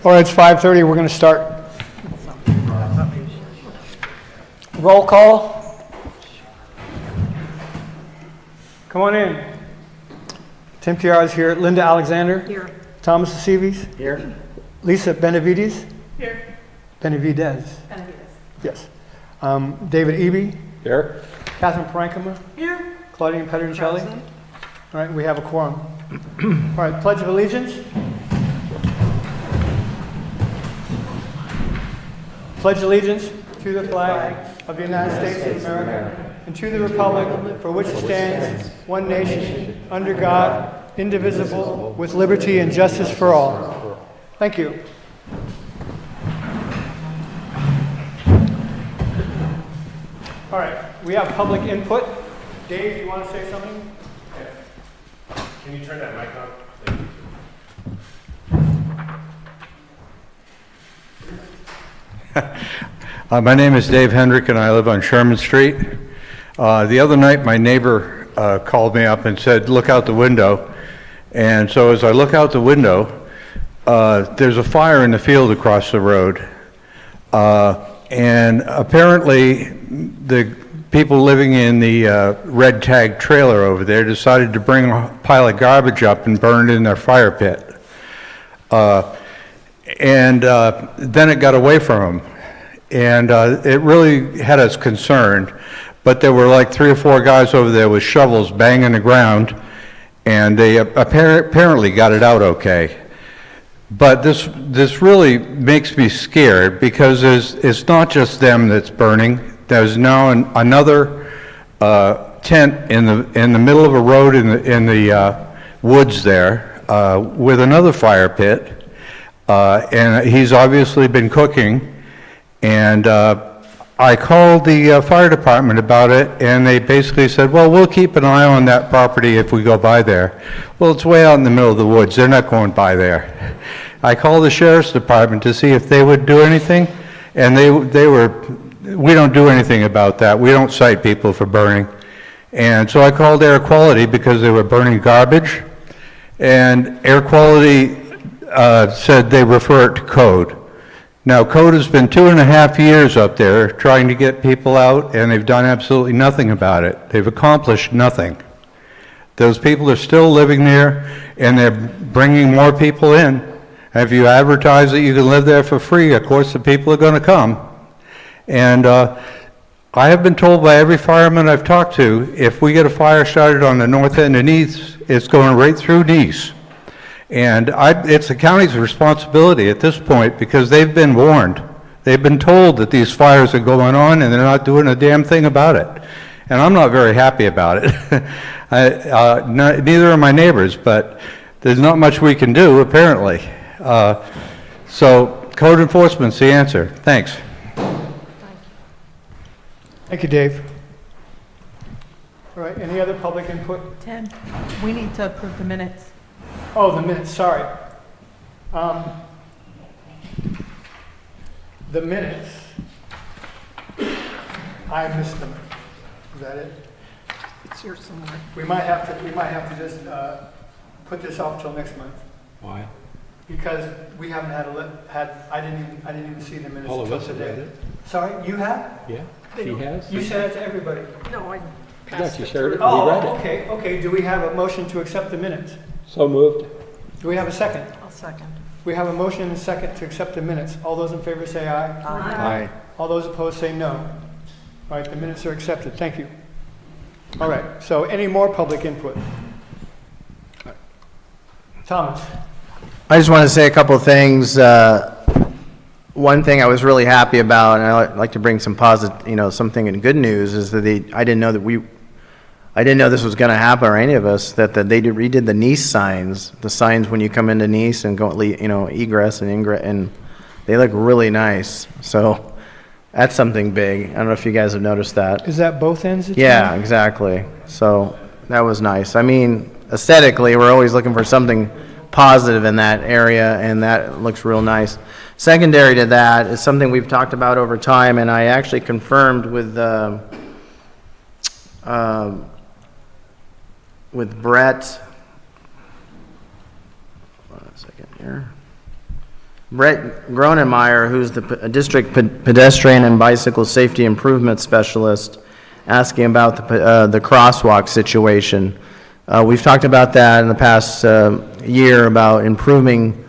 All right, it's 5:30. We're going to start. Roll call. Come on in. Tim Piar is here. Linda Alexander. Here. Thomas Aceves. Here. Lisa Benavides. Here. Benavides. Yes. David Eby. Here. Catherine Parankama. Here. Claudine Pedroncelli. All right, we have a quorum. All right, Pledge of Allegiance. Pledge allegiance to the flag of the United States of America and to the republic for which it stands, one nation, under God, indivisible, with liberty and justice for all. Thank you. All right, we have public input. Dave, you want to say something? Can you turn that mic on? My name is Dave Hendrick and I live on Sherman Street. The other night my neighbor called me up and said, look out the window. And so as I look out the window, there's a fire in the field across the road. And apparently the people living in the red tag trailer over there decided to bring a pile of garbage up and burn it in their fire pit. And then it got away from them. And it really had us concerned. But there were like 3 or 4 guys over there with shovels banging the ground, and they apparently got it out okay. But this really makes me scared because it's not just them that's burning. There's now another tent in the middle of a road in the woods there with another fire pit, and he's obviously been cooking. And I called the fire department about it, and they basically said, well, we'll keep an eye on that property if we go by there. Well, it's way out in the middle of the woods. They're not going by there. I called the sheriff's department to see if they would do anything, and we don't do anything about that. We don't cite people for burning. And so I called air quality because they were burning garbage, and air quality said they refer it to code. Now, code has been 2.5 years up there trying to get people out, and they've done absolutely nothing about it. They've accomplished nothing. Those people are still living there, and they're bringing more people in. If you advertise that you can live there for free, of course the people are going to come. And I have been told by every fireman I've talked to, if we get a fire started on the north end of Nice, it's going right through Nice. And it's the county's responsibility at this point because they've been warned. They've been told that these fires are going on and they're not doing a damn thing about it. And I'm not very happy about it. Neither are my neighbors, but there's not much we can do, apparently. So code enforcement's the answer. Thanks. Thank you, Dave. All right, any other public input? Tim, we need to approve the minutes. Oh, the minutes, sorry. The minutes, I missed them. Is that it? It's here somewhere. We might have to just put this off till next month Why? because we haven't I didn't even see the minutes All of till us have today. read it. Sorry, you have? Yeah, she has. You sent it to everybody. No, I Yeah, passed she it shared it. through. Oh, We read it. okay. Do we have a motion to accept the minutes? So moved. Do we have a second? I'll second. We have a motion and a second to accept the minutes. All those in favor say aye. Aye. All those opposed say no. All right, the minutes are accepted. Thank you. All right, so any more public input? Thomas? I just want to say a couple of things. One thing I was really happy about, and I'd like to bring some positive, something in good news, is that I didn't know this was going to happen, or any of us, that they redid the Nice signs, the signs when you come into Nice and go, egress and ingress, and they look really nice. So that's something big. I don't know if you guys have noticed that. Is that both ends? Yeah, exactly. So that was nice. I mean, aesthetically, we're always looking for something positive in that area, and that looks real nice. Secondary to that is something we've talked about over time, and I actually confirmed with Brett. Hold on a second here. Brett Gronemeyer, who's the District Pedestrian and Bicycle Safety Improvement Specialist, asking about the crosswalk situation. We've talked about that in the past year, about improving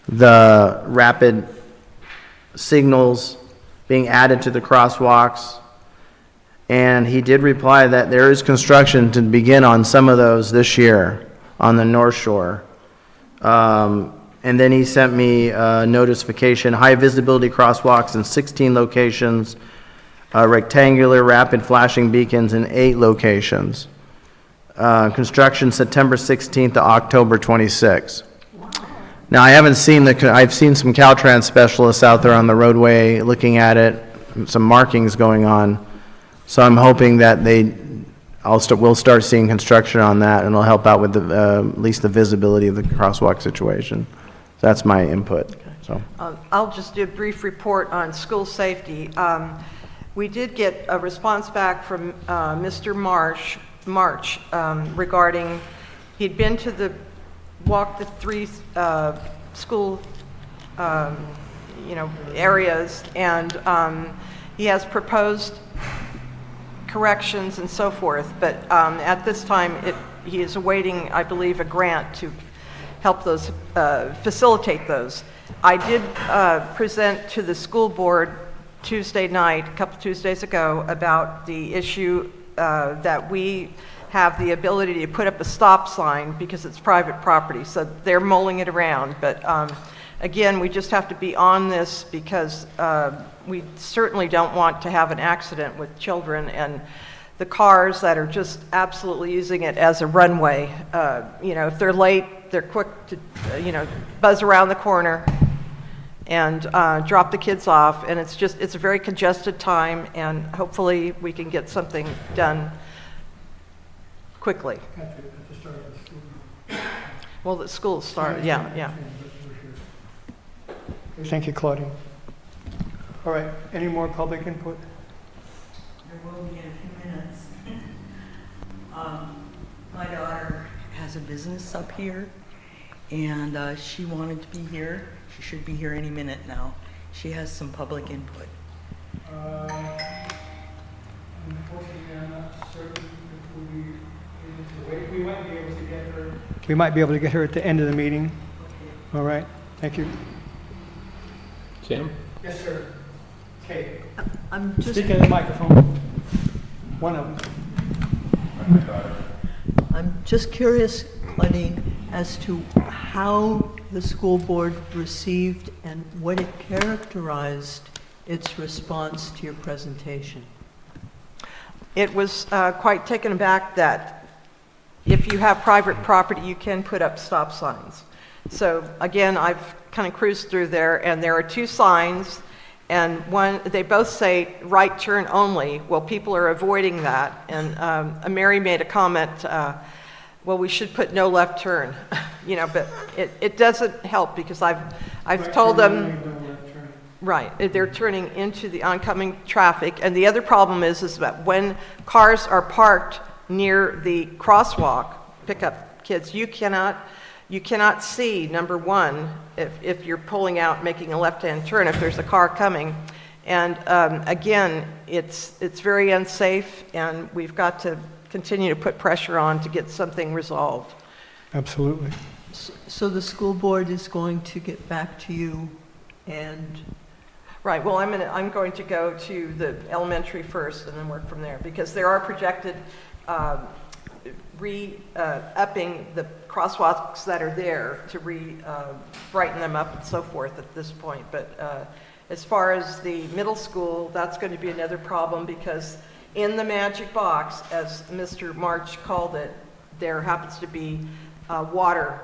the rapid signals being added to the crosswalks. And he did reply that there is construction to begin on some of those this year on the North Shore. And then he sent me a notification, high visibility crosswalks in 16 locations, rectangular rapid flashing beacons in 8 locations. Construction September 16th to October 26th. Now, I've seen some Caltrans specialists out there on the roadway looking at it, some markings going on. So I'm hoping that we'll start seeing construction on that, and it'll help out with at least the visibility of the crosswalk situation. So that's my input, so. I'll just do a brief report on school safety. We did get a response back from Mr. March regarding, he'd been to walk the 3 school, areas, and he has proposed corrections and so forth, but at this time, he is awaiting, I believe, a grant to help those, facilitate those. I did present to the school board Tuesday night, a couple Tuesdays ago, about the issue that we have the ability to put up a stop sign because it's private property, so they're mulling it around. But again, we just have to be on this because we certainly don't want to have an accident with children and the cars that are just absolutely using it as a runway. If they're late, they're quick to, buzz around the corner and drop the kids off. And it's a very congested time, and hopefully we can get something done quickly. Well, the school started, yeah. Thank you, Claudia. All right, any more public input? There will be in a few minutes. My daughter has a business up here, and she wanted to be here. She should be here any minute now. She has some public input. Unfortunately, I'm not certain if we'll be able to wait. We might be able to get her. We might be able to get her at the end of the meeting. All right, thank you. Sam? Yes, sir. Kate, I'm just, speak in the microphone. One of them. I'm just curious, Claudine, as to how the school board received and what it characterized its response to your presentation. It was quite taken aback that if you have private property, you can put up stop signs. So again, I've kind of cruised through there, and there are 2 signs, and they both say right turn only. Well, people are avoiding that, and Mary made a comment, well, we should put no left turn, but it doesn't help because I've told them, right, they're turning into the oncoming traffic, and the other problem is that when cars are parked near the crosswalk, pickup kids, you cannot see, number one, if you're pulling out, making a left-hand turn, if there's a car coming. And again, it's very unsafe, and we've got to continue to put pressure on to get something resolved. Absolutely. So the school board is going to get back to you and... Right, well, I'm going to go to the elementary first and then work from there, because there are projected upping the crosswalks that are there to brighten them up and so forth at this point. But as far as the middle school, that's going to be another problem, because in the magic box, as Mr. March called it, there happens to be water,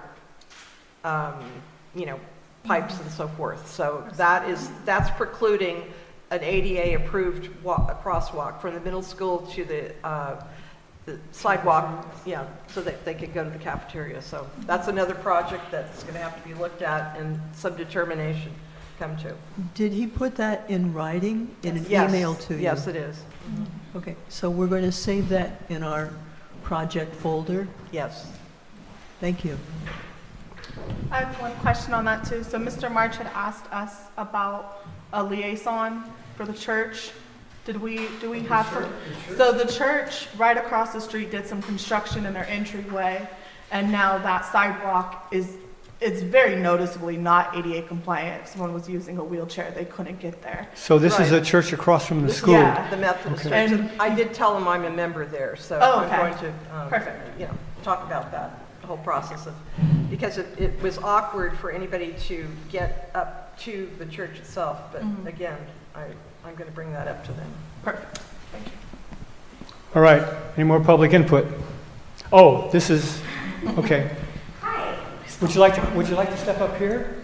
pipes and so forth. So that's precluding an ADA-approved crosswalk from the middle school to the sidewalk, so that they could go to the cafeteria. So that's another project that's going to have to be looked at and some determination come to. Did he put that in writing, in an Yes. email to you? Yes, it is. Okay, so we're going to save that in our project folder. Yes. Thank you. I have one question on that too. So Mr. March had asked us about a liaison for the church. Do we have some? So the church right across the street did some construction in their entryway, and now that sidewalk it's very noticeably not ADA compliant. If someone was using a wheelchair, they couldn't get there. So this is a Right. church across from the school? Yeah, the Methodist Okay. Church. And- I did tell them I'm a member there, so Oh, I'm okay. going to, Perfect. you know, talk about that, the whole process of, because it was awkward for anybody to get up to the church itself, but again, I'm going to bring that up to them. Perfect. Thank you. All right, any more public input? Oh, this is, okay. Hi. Would you like to step up here?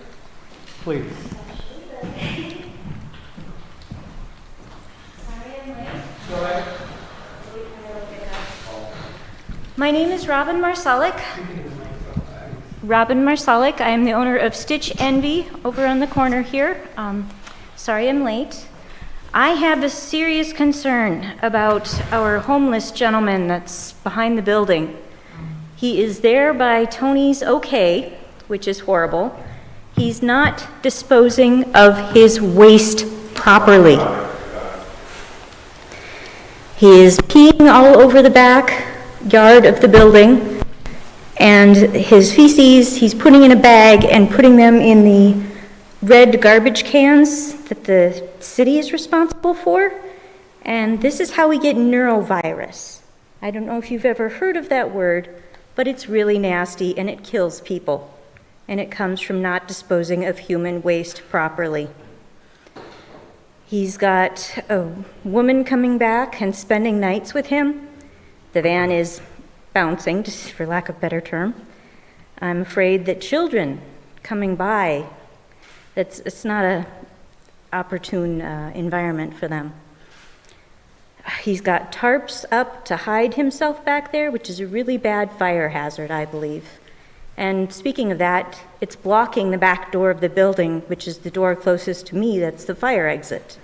Please. My name is Robin Marsalek. Robin Marsalek. I am the owner of Stitch Envy over on the corner here. Sorry I'm late. I have a serious concern about our homeless gentleman that's behind the building. He is there by Tony's okay, which is horrible. He's not disposing of his waste properly. He is peeing all over the backyard of the building, and his feces he's putting in a bag and putting them in the red garbage cans that the city is responsible for. And this is how we get neurovirus. I don't know if you've ever heard of that word, but it's really nasty and it kills people. And it comes from not disposing of human waste properly. He's got a woman coming back and spending nights with him. The van is bouncing, just for lack of a better term. I'm afraid that children coming by, it's not an opportune environment for them. He's got tarps up to hide himself back there, which is a really bad fire hazard, I believe. And speaking of that, it's blocking the back door of the building, which is the door closest to me, that's the fire exit.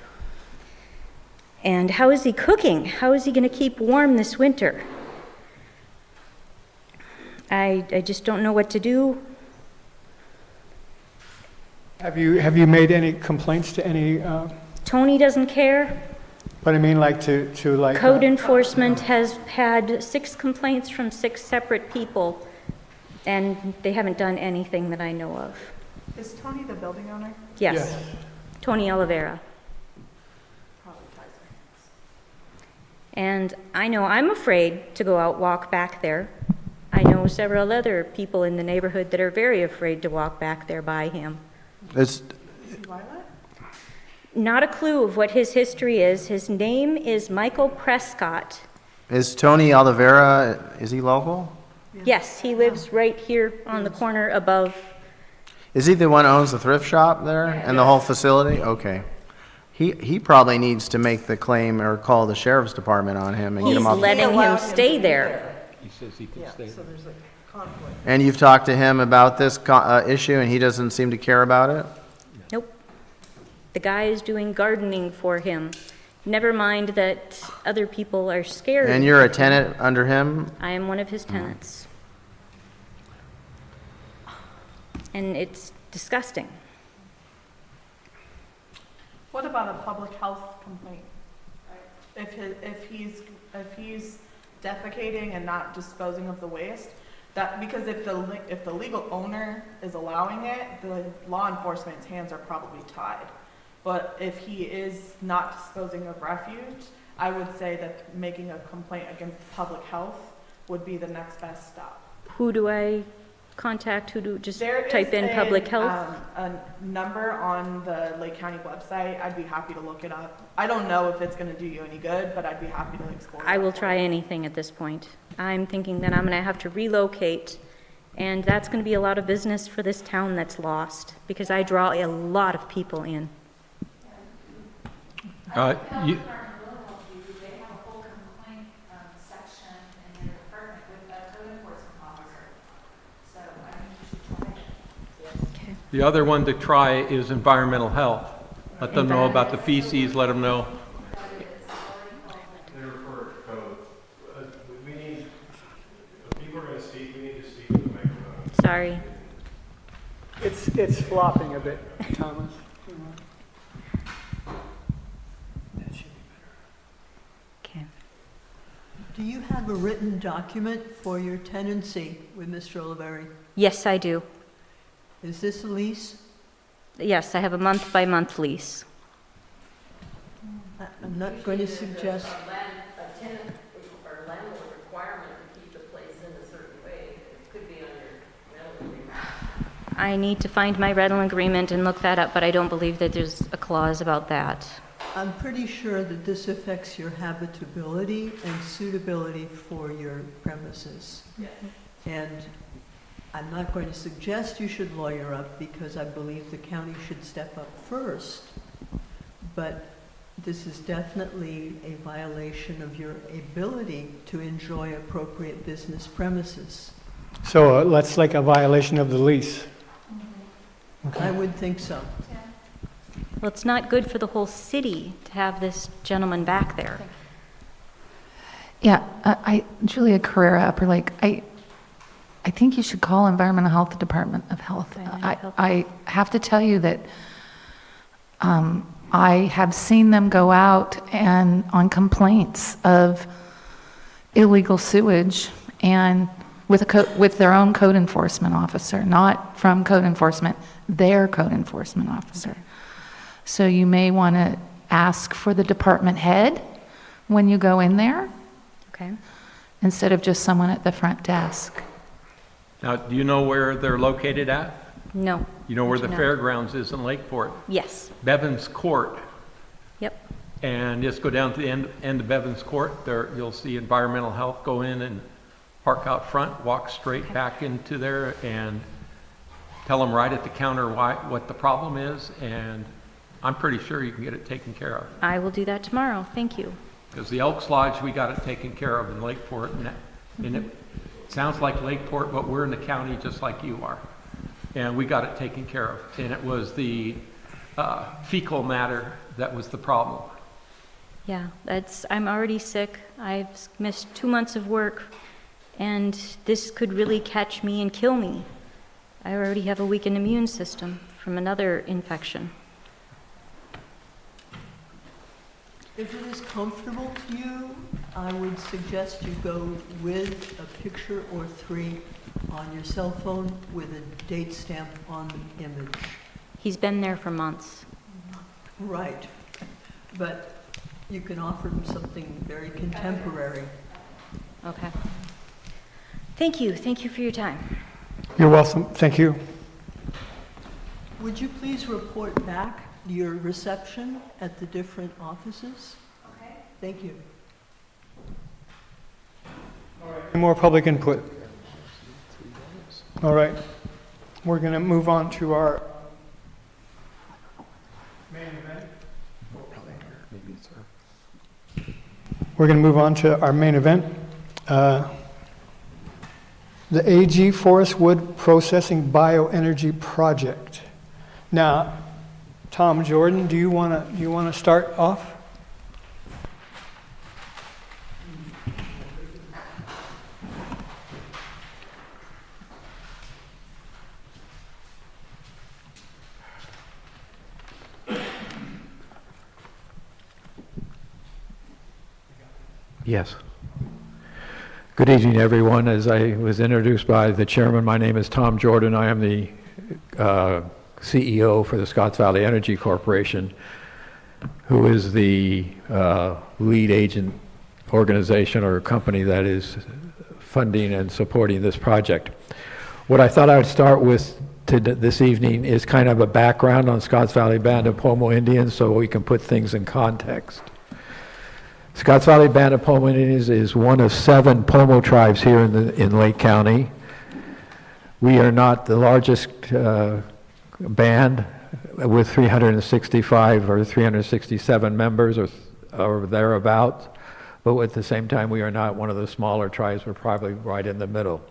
And how is he cooking? How is he going to keep warm this winter? I just don't know what to do. Have you made any complaints to any, Tony doesn't care. but I mean like to like... Code enforcement has had 6 complaints from 6 separate people, and they haven't done anything that I know of. Is Tony the building owner? Yes, Yes. Tony Oliveira. Probably ties her And hands. I know I'm afraid to go out walk back there. I know several other people in the neighborhood that are very afraid to walk back there by him. It's, Is he Violet? Not a clue of what his history is. His name is Michael Prescott. is Tony Oliveira, is he local? Yes, he lives right here on the corner above. Is he the one who owns the thrift shop there and the whole facility? Okay. He probably needs to make the claim or call the sheriff's department on him and get He's him off. letting him allowed to stay be there. He says he can Yeah, stay so there. there's a conflict. And you've talked to him about this issue and he doesn't seem to care about it? Nope. The guy is doing gardening for him. Never mind that other people are scared. And you're a tenant under him? I am one of his tenants. And it's disgusting. What about a public health complaint? If he's defecating and not disposing of the waste, that, because if the legal owner is allowing it, the law enforcement's hands are probably tied. But if he is not disposing of refuge, I would say that making a complaint against public health would be the next best step. Who do I contact? Just There is type in public health? a number on the Lake County website. I'd be happy to look it up. I don't know if it's going to do you any good, but I'd be happy to explore it. I will try anything at this point. I'm thinking that I'm going to have to relocate, and that's going to be a lot of business for this town that's lost, because I draw a lot of people in. You, They have a whole complaint section in their department with a code enforcement officer. So I think you should try it. the other one to try is environmental health. Let them know about the feces, let them know. They refer to code. We need, if people are going to speak, we need to speak with the microphone. Sorry. It's flopping a bit, Thomas. Okay. Do you have a written document for your tenancy with Mr. Oliveri? Yes, I do. Is this a lease? Yes, I have a month-by-month lease. I'm not going to suggest, A tenant or landlord requirement to keep the place in a certain way, it could be on your rental agreement. I need to find my rental agreement and look that up, but I don't believe that there's a clause about that. I'm pretty sure that this affects your habitability and suitability for your premises. And I'm not going to suggest you should lawyer up because I believe the county should step up first. But this is definitely a violation of your ability to enjoy appropriate business premises. So that's like a violation of the lease. I would think so. Well, it's not good for the whole city to have this gentleman back there. Yeah, Julia Carrera, Upper Lake, I think you should call Environmental Health Department of Health. I have to tell you that I have seen them go out and on complaints of illegal sewage and with their own code enforcement officer, not from code enforcement, their code enforcement officer. So you may want to ask for the department head when you go in there. Okay. Instead of just someone at the front desk. Now, do you know where they're located at? No. You know where the No. fairgrounds is in Lakeport? Yes. Bevins Court. Yep. And just go down to the end of Bevins Court. There, you'll see Environmental Health go in and park out front, walk straight back into there, and tell them right at the counter what the problem is, and I'm pretty sure you can get it taken care of. I will do that tomorrow. Thank you. Because the Elks Lodge, we got it taken care of in Lakeport, and it sounds like Lakeport, but we're in the county just like you are. And we got it taken care of. And it was the fecal matter that was the problem. Yeah, I'm already sick. I've missed 2 months of work, and this could really catch me and kill me. I already have a weakened immune system from another infection. If it is comfortable to you, I would suggest you go with a picture or 3 on your cell phone with a date stamp on the image. He's been there for months. Right. But you can offer him something very contemporary. Okay. Thank you. Thank you for your time. You're welcome. Thank you. Would you please report back your reception at the different offices? Okay. Thank you. Any more public input? All right. We're going to move on to our main event. We're going to move on to our main event. The AG Forest Wood Processing Bioenergy Project. Now, Tom Jordan, do you want to start off? Yes. Good evening, everyone. As I was introduced by the chairman, my name is Tom Jordan. I am the CEO for the Scotts Valley Energy Corporation, who is the lead agent organization or company that is funding and supporting this project. What I thought I would start with this evening is kind of a background on Scotts Valley Band of Pomo Indians so we can put things in context. Scotts Valley Band of Pomo Indians is one of 7 Pomo tribes here in Lake County. We are not the largest band with 365 or 367 members or thereabouts, but at the same time we are not one of the smaller tribes. We're probably right in the middle.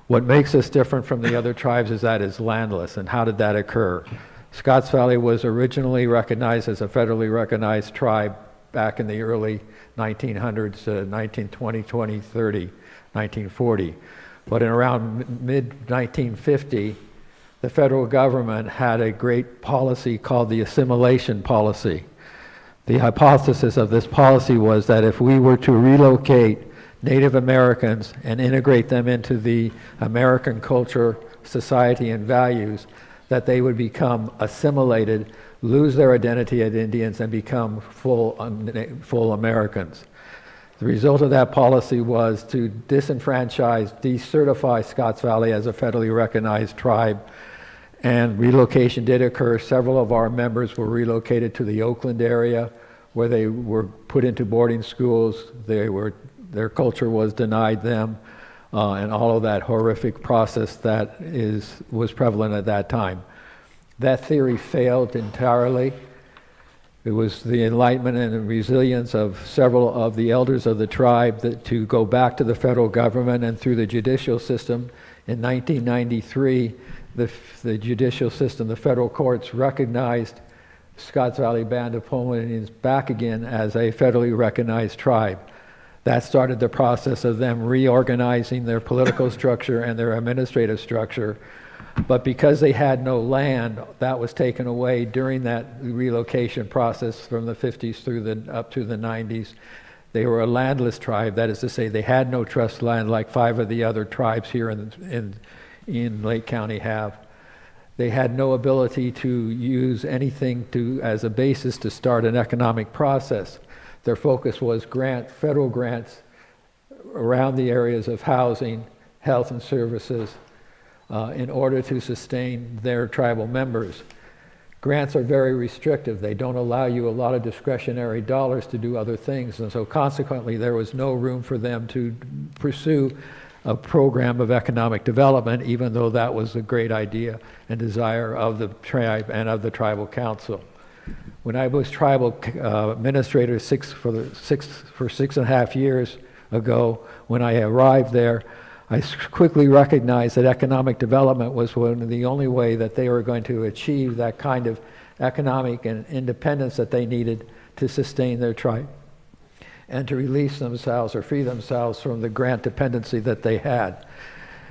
What makes us different from the other tribes is that it's landless. And how did that occur? Scotts Valley was originally recognized as a federally recognized tribe back in the early 1900s, 1920, 2030, 1940. But in around mid-1950, the federal government had a great policy called the assimilation policy. The hypothesis of this policy was that if we were to relocate Native Americans and integrate them into the American culture, society, and values, that they would become assimilated, lose their identity as Indians, and become full Americans. The result of that policy was to disenfranchise, decertify Scotts Valley as a federally recognized tribe, and relocation did occur. Several of our members were relocated to the Oakland area, where they were put into boarding schools. Their culture was denied them, and all of that horrific process that was prevalent at that time. That theory failed entirely. It was the enlightenment and resilience of several of the elders of the tribe to go back to the federal government and through the judicial system. In 1993, the judicial system, the federal courts, recognized Scotts Valley Band of Pueblo Indians back again as a federally recognized tribe. That started the process of them reorganizing their political structure and their administrative structure. But because they had no land, that was taken away during that relocation process from the 50s through up to the 90s. They were a landless tribe. That is to say, they had no trust land like 5 of the other tribes here in Lake County have. They had no ability to use anything as a basis to start an economic process. Their focus was federal grants around the areas of housing, health and services, in order to sustain their tribal members. Grants are very restrictive. They don't allow you a lot of discretionary dollars to do other things, and so consequently there was no room for them to pursue a program of economic development, even though that was a great idea and desire of the tribe and of the tribal council. When I was tribal administrator for 6.5 years ago, when I arrived there, I quickly recognized that economic development was the only way that they were going to achieve that kind of economic and independence that they needed to sustain their tribe and to release themselves or free themselves from the grant dependency that they had.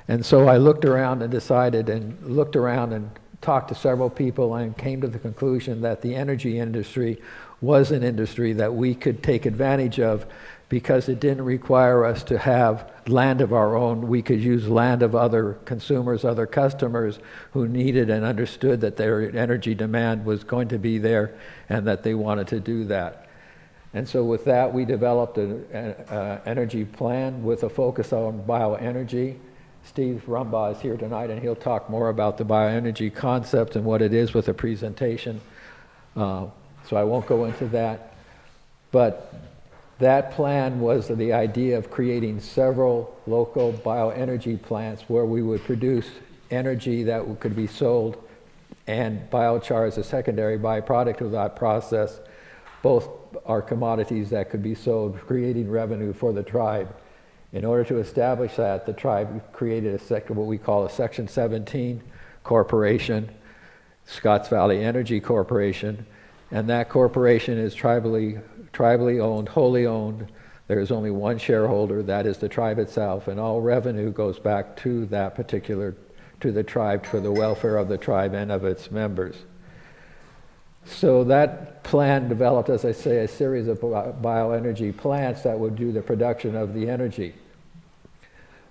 And so I looked around and talked to several people and came to the conclusion that the energy industry was an industry that we could take advantage of because it didn't require us to have land of our own. We could use land of other consumers, other customers who needed and understood that their energy demand was going to be there and that they wanted to do that. And so with that, we developed an energy plan with a focus on bioenergy. Steve Rumbaugh is here tonight, and he'll talk more about the bioenergy concept and what it is with a presentation. So I won't go into that. But that plan was the idea of creating several local bioenergy plants where we would produce energy that could be sold and biochar as a secondary byproduct of that process. Both are commodities that could be sold, creating revenue for the tribe. In order to establish that, the tribe created what we call a Section 17 corporation, Scotts Valley Energy Corporation, and that corporation is tribally owned, wholly owned. There is only one shareholder, that is the tribe itself, and all revenue goes back to the tribe for the welfare of the tribe and of its members. So that plan developed, as I say, a series of bioenergy plants that would do the production of the energy.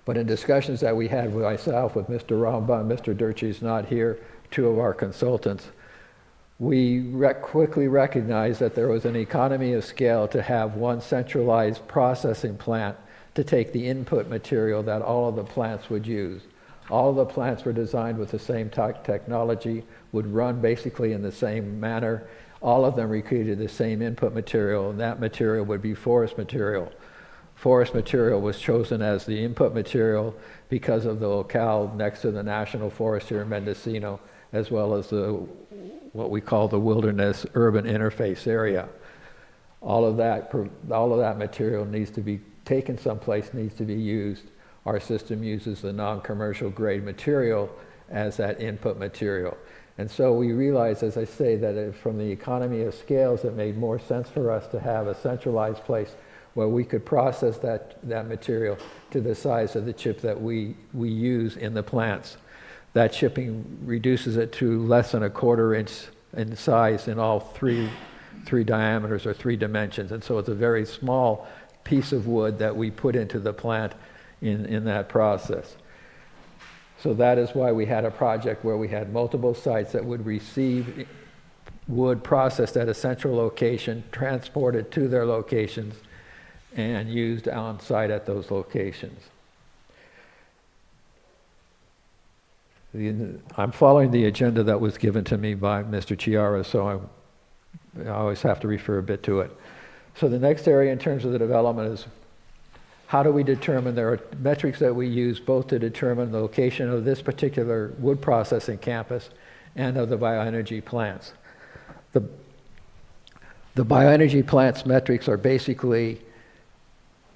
But in discussions that we had with myself, with Mr. Ramba, and Mr. W.R.T.H is not here, 2 of our consultants, we quickly recognized that there was an economy of scale to have one centralized processing plant to take the input material that all of the plants would use. All of the plants were designed with the same technology, would run basically in the same manner. All of them recreated the same input material, and that material would be forest material. Forest material was chosen as the input material because of the locale next to the National Forest here in Mendocino, as well as what we call the wilderness urban interface area. All of that material needs to be taken someplace, needs to be used. Our system uses the non-commercial grade material as that input material. And so we realized, as I say, that from the economy of scales, it made more sense for us to have a centralized place where we could process that material to the size of the chip that we use in the plants. That chipping reduces it to less than a quarter inch in size in all three diameters or three dimensions. And so it's a very small piece of wood that we put into the plant in that process. So that is why we had a project where we had multiple sites that would receive wood processed at a central location, transported to their locations, and used on site at those locations. I'm following the agenda that was given to me by Mr. Chiara, so I always have to refer a bit to it. So the next area in terms of the development is how do we determine, there are metrics that we use both to determine the location of this particular wood processing campus and of the bioenergy plants. The bioenergy plants metrics are basically,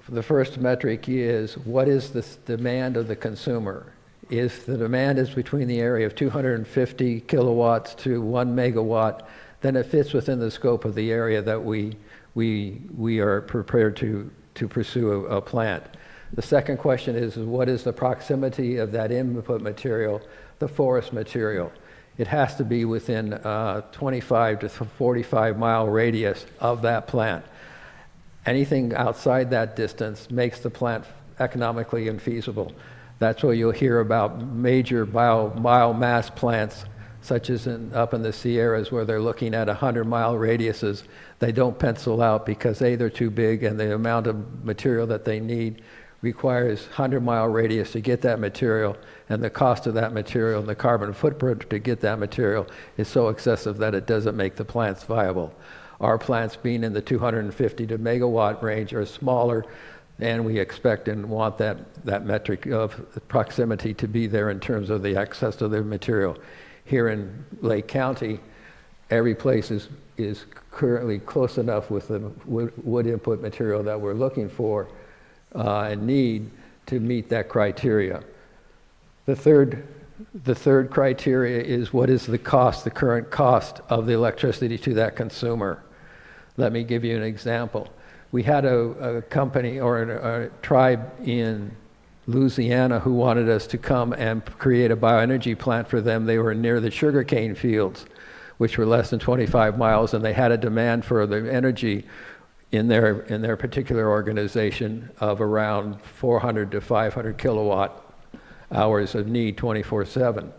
the first metric is what is the demand of the consumer? If the demand is between the area of 250 kilowatts to 1 megawatt, then it fits within the scope of the area that we are prepared to pursue a plant. The second question is what is the proximity of that input material, the forest material? It has to be within 25 to 45 mile radius of that plant. Anything outside that distance makes the plant economically infeasible. That's where you'll hear about major biomass plants, such as up in the Sierras, where they're looking at 100-mile radiuses. They don't pencil out because A, they're too big, and the amount of material that they need requires 100-mile radius to get that material, and the cost of that material and the carbon footprint to get that material is so excessive that it doesn't make the plants viable. Our plants, being in the 250 to megawatt range, are smaller, and we expect and want that metric of proximity to be there in terms of the access to the material. Here in Lake County, every place is currently close enough with the wood input material that we're looking for and need to meet that criteria. The third criteria is what is the cost, the current cost of the electricity to that consumer. Let me give you an example. We had a company or a tribe in Louisiana who wanted us to come and create a bioenergy plant for them. They were near the sugarcane fields, which were less than 25 miles, and they had a demand for the energy in their particular organization of around 400 to 500 kilowatt hours of need 24/7.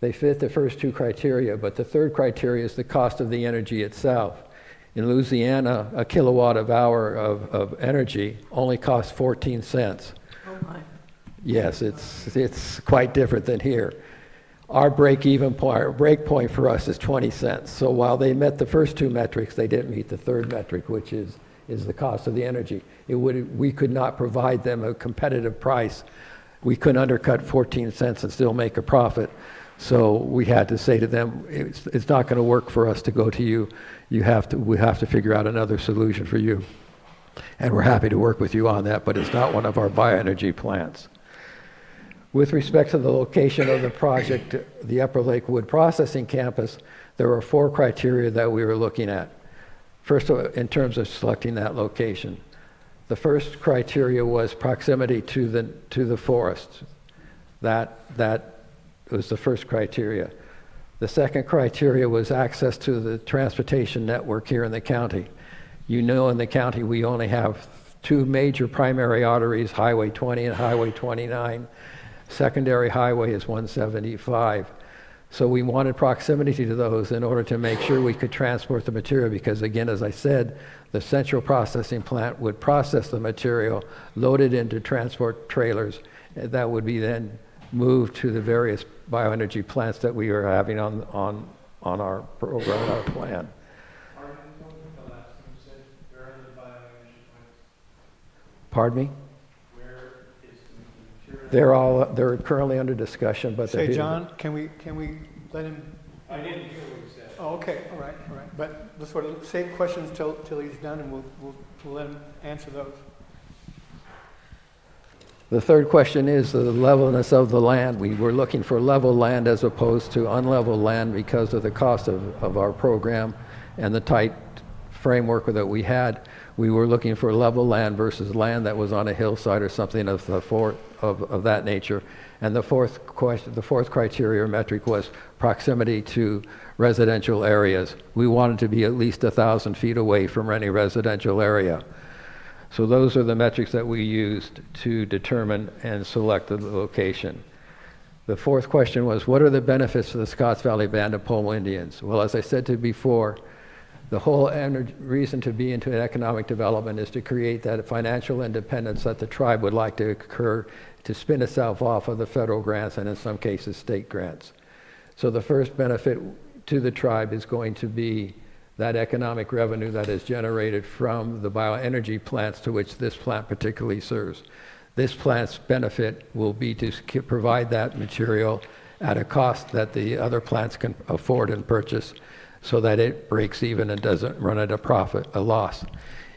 They fit the first two criteria, but the third criteria is the cost of the energy itself. In Louisiana, a kilowatt of hour of energy only costs 14 cents. Oh my. Yes, it's quite different than here. Our break point for us is 20 cents. So while they met the first two metrics, they didn't meet the third metric, which is the cost of the energy. We could not provide them a competitive price. We couldn't undercut 14 cents and still make a profit. So we had to say to them, it's not going to work for us to go to you. We have to figure out another solution for you. And we're happy to work with you on that, but it's not one of our bioenergy plants. With respect to the location of the project, the Upper Lake Wood Processing Campus, there were 4 criteria that we were looking at. First, in terms of selecting that location. The first criteria was proximity to the forest. That was the first criteria. The second criteria was access to the transportation network here in the county. You know, in the county we only have 2 major primary arteries, Highway 20 and Highway 29. Secondary highway is 175. So we wanted proximity to those in order to make sure we could transport the material because, again, as I said, the central processing plant would process the material, load it into transport trailers, that would be then moved to the various bioenergy plants that we are having on our program, our plan. Pardon me? They're currently under discussion, but Say, John, can we let him? I didn't hear what he said. Oh, okay, all right. But let's sort of save questions till he's done, and we'll let him answer those. The third question is the levelness of the land. We were looking for level land as opposed to unlevel land because of the cost of our program and the tight framework that we had, we were looking for level land versus land that was on a hillside or something of that nature. And the fourth criteria or metric was proximity to residential areas. We wanted to be at least 1,000 feet away from any residential area. So those are the metrics that we used to determine and select the location. The fourth question was, what are the benefits to the Scotts Valley Band of Pole Indians? Well, as I said to you before, the whole reason to be into economic development is to create that financial independence that the tribe would like to occur, to spin itself off of the federal grants and in some cases state grants. So the first benefit to the tribe is going to be that economic revenue that is generated from the bioenergy plants to which this plant particularly serves. This plant's benefit will be to provide that material at a cost that the other plants can afford and purchase, so that it breaks even and doesn't run at a loss.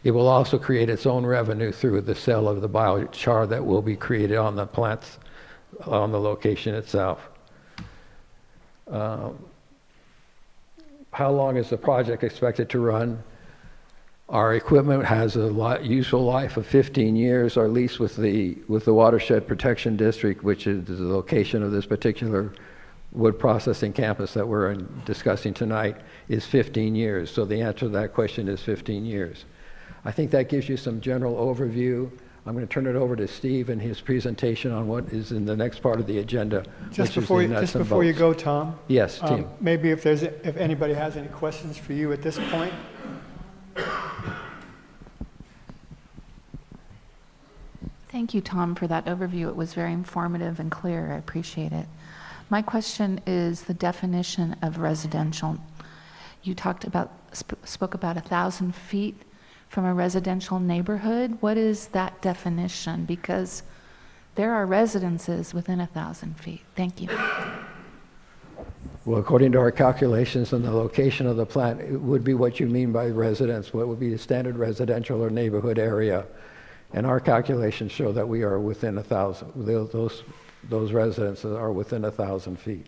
It will also create its own revenue through the sale of the biochar that will be created on the plants, on the location itself. How long is the project expected to run? Our equipment has a useful life of 15 years. Our lease with the Watershed Protection District, which is the location of this particular wood processing campus that we're discussing tonight, is 15 years. So the answer to that question is 15 years. I think that gives you some general overview. I'm going to turn it over to Steve and his presentation on what is in the next part of the agenda. Just before you go, Tom. Yes, Tim. Maybe if anybody has any questions for you at this point. Thank you, Tom, for that overview. It was very informative and clear. I appreciate it. My question is the definition of residential. You spoke about 1,000 feet from a residential neighborhood. What is that definition? Because there are residences within 1,000 feet. Thank you. Well, according to our calculations and the location of the plant, it would be what you mean by residence, what would be the standard residential or neighborhood area. And our calculations show that we are within 1,000. Those residences are within 1,000 feet.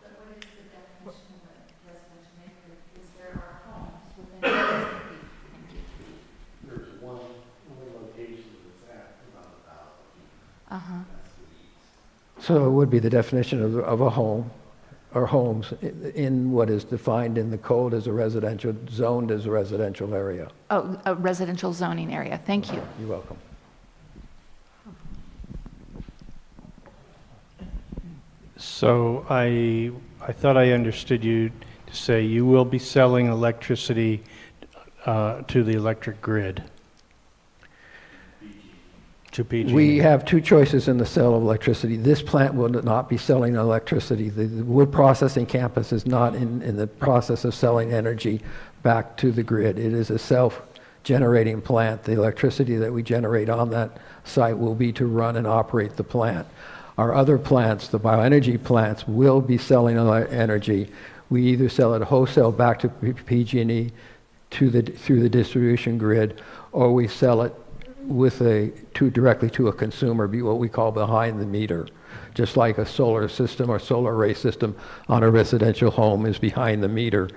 But what is the definition of a residential neighborhood? Because there are homes within 1,000 feet. Thank you. There's one location that's at about 1,000 feet. So it would be the definition of a home or homes in what is defined in the code as a residential, zoned as a residential area. Oh, a residential zoning area. Thank you. You're welcome. So I thought I understood you to say you will be selling electricity to the electric grid. To PG. We have two choices in the sale of electricity. This plant will not be selling electricity. The wood processing campus is not in the process of selling energy back to the grid. It is a self-generating plant. The electricity that we generate on that site will be to run and operate the plant. Our other plants, the bioenergy plants, will be selling energy. We either sell it wholesale back to PG&E through the distribution grid, or we sell it directly to a consumer, be what we call behind the meter. Just like a solar system or solar array system on a residential home is behind the meter,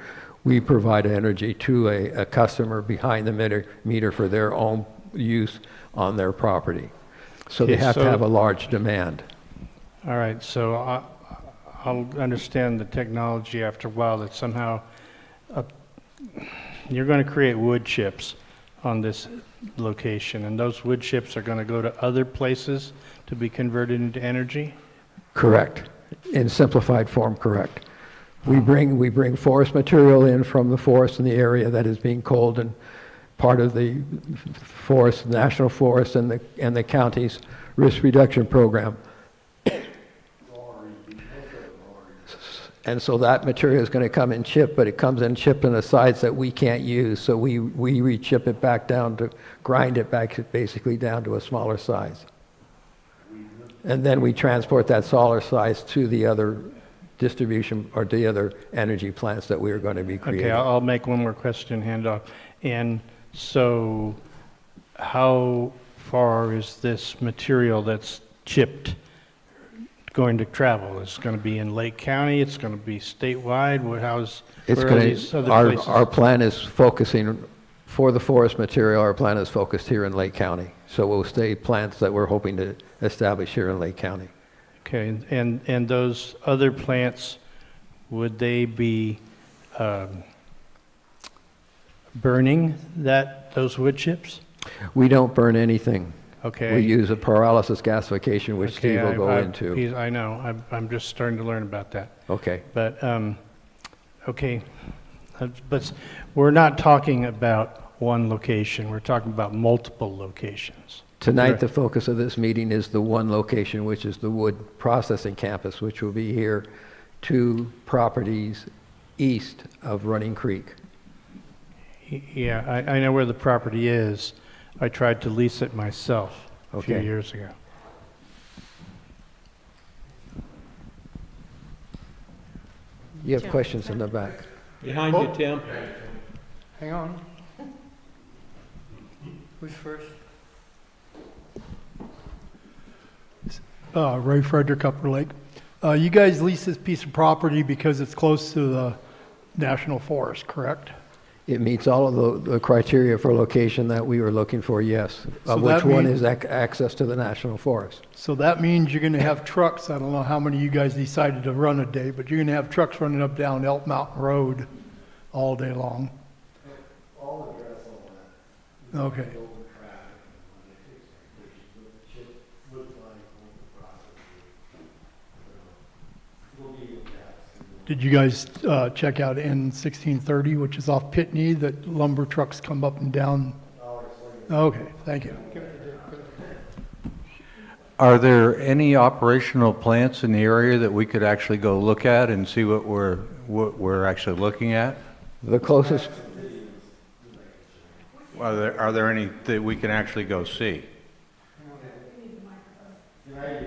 we provide energy to a customer behind the meter for their own use on their property. So they have to have a large demand. All right, so I'll understand the technology after a while that somehow you're going to create wood chips on this location, and those wood chips are going to go to other places to be converted into energy? Correct. In simplified form, correct. We bring forest material in from the forest in the area that is being culled, and part of the forest, national forest, and the county's risk reduction program. And so that material is going to come in chipped, but it comes in chipped in the sides that we can't use. So we re-chip it back down to grind it back basically down to a smaller size. And then we transport that smaller size to the other distribution or the other energy plants that we are going to be creating. Okay, I'll make one more question, hand off. And so how far is this material that's chipped going to travel? It's going to be in Lake County, it's going to be statewide? Where are these other places? Our plan is focusing For the forest material, our plan is focused here in Lake County. So we'll stay plants that we're hoping to establish here in Lake County. Okay, and those other plants, would they be burning those wood chips? We don't burn anything. Okay. We use a pyrolysis gasification, which Steve will go into. I know, I'm just starting to learn about that. Okay. But, okay, but we're not talking about one location, we're talking about multiple locations. Tonight, the focus of this meeting is the one location, which is the wood processing campus, which will be here 2 properties east of Running Creek. Yeah, I know where the property is. I tried to lease it myself a few Okay. years ago. You have questions in the back. Behind you, Tim. Hang on. Who's first? Ray Frederick, Upper Lake. You guys lease this piece of property because it's close to the National Forest, correct? It meets all of the criteria for location that we were looking for, yes. So Which that one means- is access to the National Forest. So that means you're going to have trucks, I don't know how many you guys decided to run a day, but you're going to have trucks running up down Elk Mountain Road all day long. All address all that. Okay. Open traffic, which looks like open process. We'll be with that. Did you guys check out N1630, which is off Pitney, that lumber trucks come up and down? Okay, thank you. Are there any operational plants in the area that we could actually go look at and see what we're actually looking at? The closest, Are there any that we can actually go see? Can I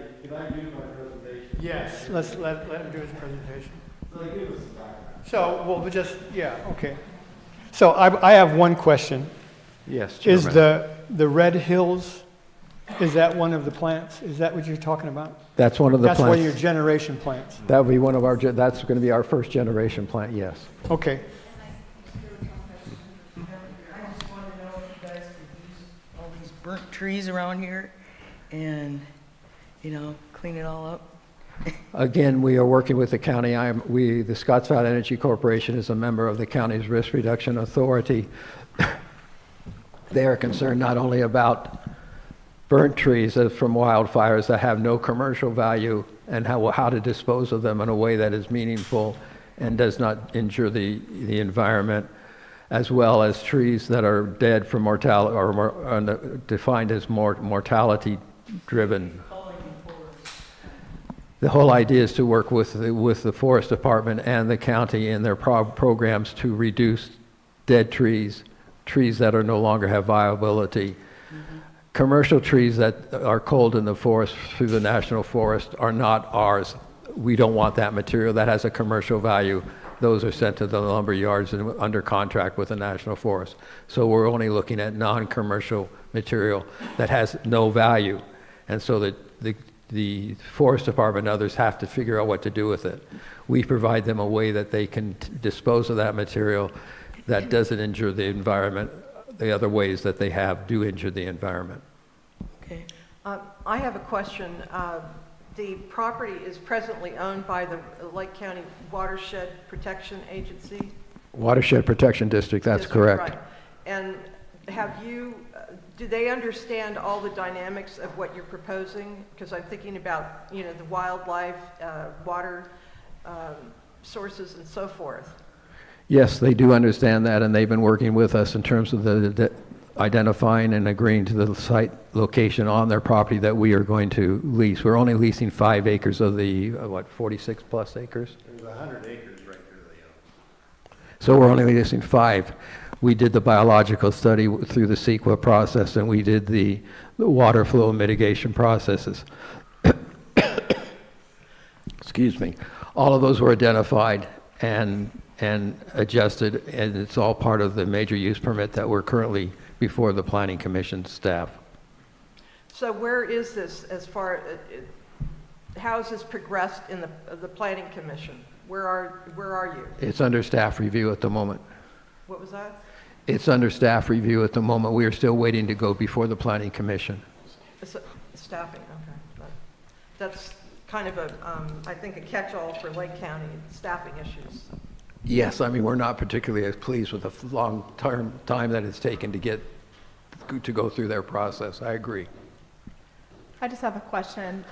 do my presentation? Yes, let him do his presentation. So give us some background. So, we'll just, yeah, okay. So I have one question. yes, Is Chairman. the Red Hills, is that one of the plants? Is that what you're talking about? That's one of the That's one of your plants. generation plants? That would be one of our, that's going to be our first generation plant, yes. Okay. I just want to know if you guys could use all these burnt trees around here and, clean it all up. Again, we are working with the county. The Scottsville Energy Corporation is a member of the county's Risk Reduction Authority. They are concerned not only about burnt trees from wildfires that have no commercial value and how to dispose of them in a way that is meaningful and does not injure the environment, as well as trees that are dead from mortality or defined as mortality-driven. The whole idea is to work with the Forest Department and the county in their programs to reduce dead trees that are no longer have viability. Mm-hmm. Commercial trees that are culled in the forest through the National Forest are not ours. We don't want that material. That has a commercial value. Those are sent to the lumber yards and under contract with the National Forest. So we're only looking at non-commercial material that has no value. And so that the Forest Department and others have to figure out what to do with it. We provide them a way that they can dispose of that material that doesn't injure the environment. The other ways that they do injure the environment. Okay. I have a question. The property is presently owned by the Lake County Watershed Protection Agency? Watershed Protection District, that's correct. Right. And do they understand all the dynamics of what you're proposing? Because I'm thinking about, the wildlife, water sources and so forth. Yes, they do understand that, and they've been working with us in terms of the identifying and agreeing to the site location on their property that we are going to lease. We're only leasing 5 acres of the, 46 plus acres? There's 100 acres right there they own. So we're only leasing 5. We did the biological study through the CEQA process, and we did the water flow mitigation processes. Excuse me. All of those were identified and adjusted, and it's all part of the major use permit that we're currently before the Planning Commission staff. So where is this how has this progressed in the Planning Commission? Where are you? It's under staff review at the moment. What was that? It's under staff review at the moment. We are still waiting to go before the planning commission. Staffing, okay. That's kind of a, I think, a catch-all for Lake County, staffing issues. Yes, I mean, we're not particularly as pleased with the long-term time that it's taken to go through their process. I agree. I just have a question.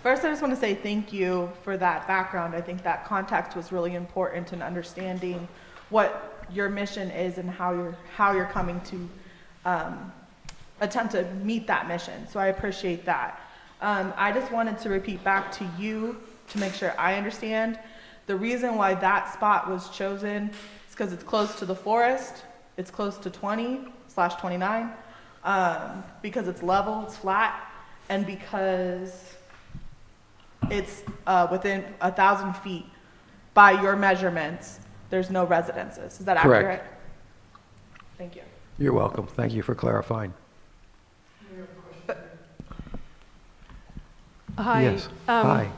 First, I just want to say thank you for that background. I think that context was really important in understanding what your mission is and how you're coming to attempt to meet that mission. So I appreciate that. I just wanted to repeat back to you to make sure I understand. The reason why that spot was chosen is because it's close to the forest, it's close to 20/29, because it's level, it's flat, and because it's within 1,000 feet by your measurements, there's no residences. Is that accurate? Correct. Thank you. You're welcome. Thank you for clarifying. Hi. Yes. Hi.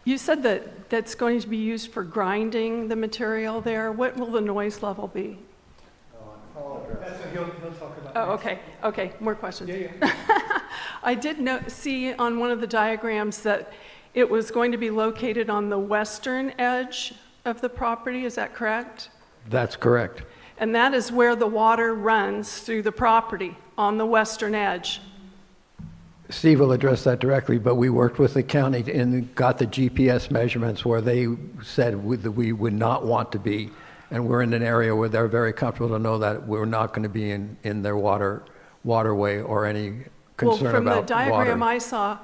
You said that that's going to be used for grinding the material there. What will the noise level be? That's what he'll talk about. Oh, next. okay. Okay, more questions. Yeah. I did see on one of the diagrams that it was going to be located on the western edge of the property. Is that correct? That's correct. And that is where the water runs through the property, on the western edge. Steve will address that directly, but we worked with the county and got the GPS measurements where they said that we would not want to be. And we're in an area where they're very comfortable to know that we're not going to be in their waterway or any concern Well, from about the diagram water. I saw,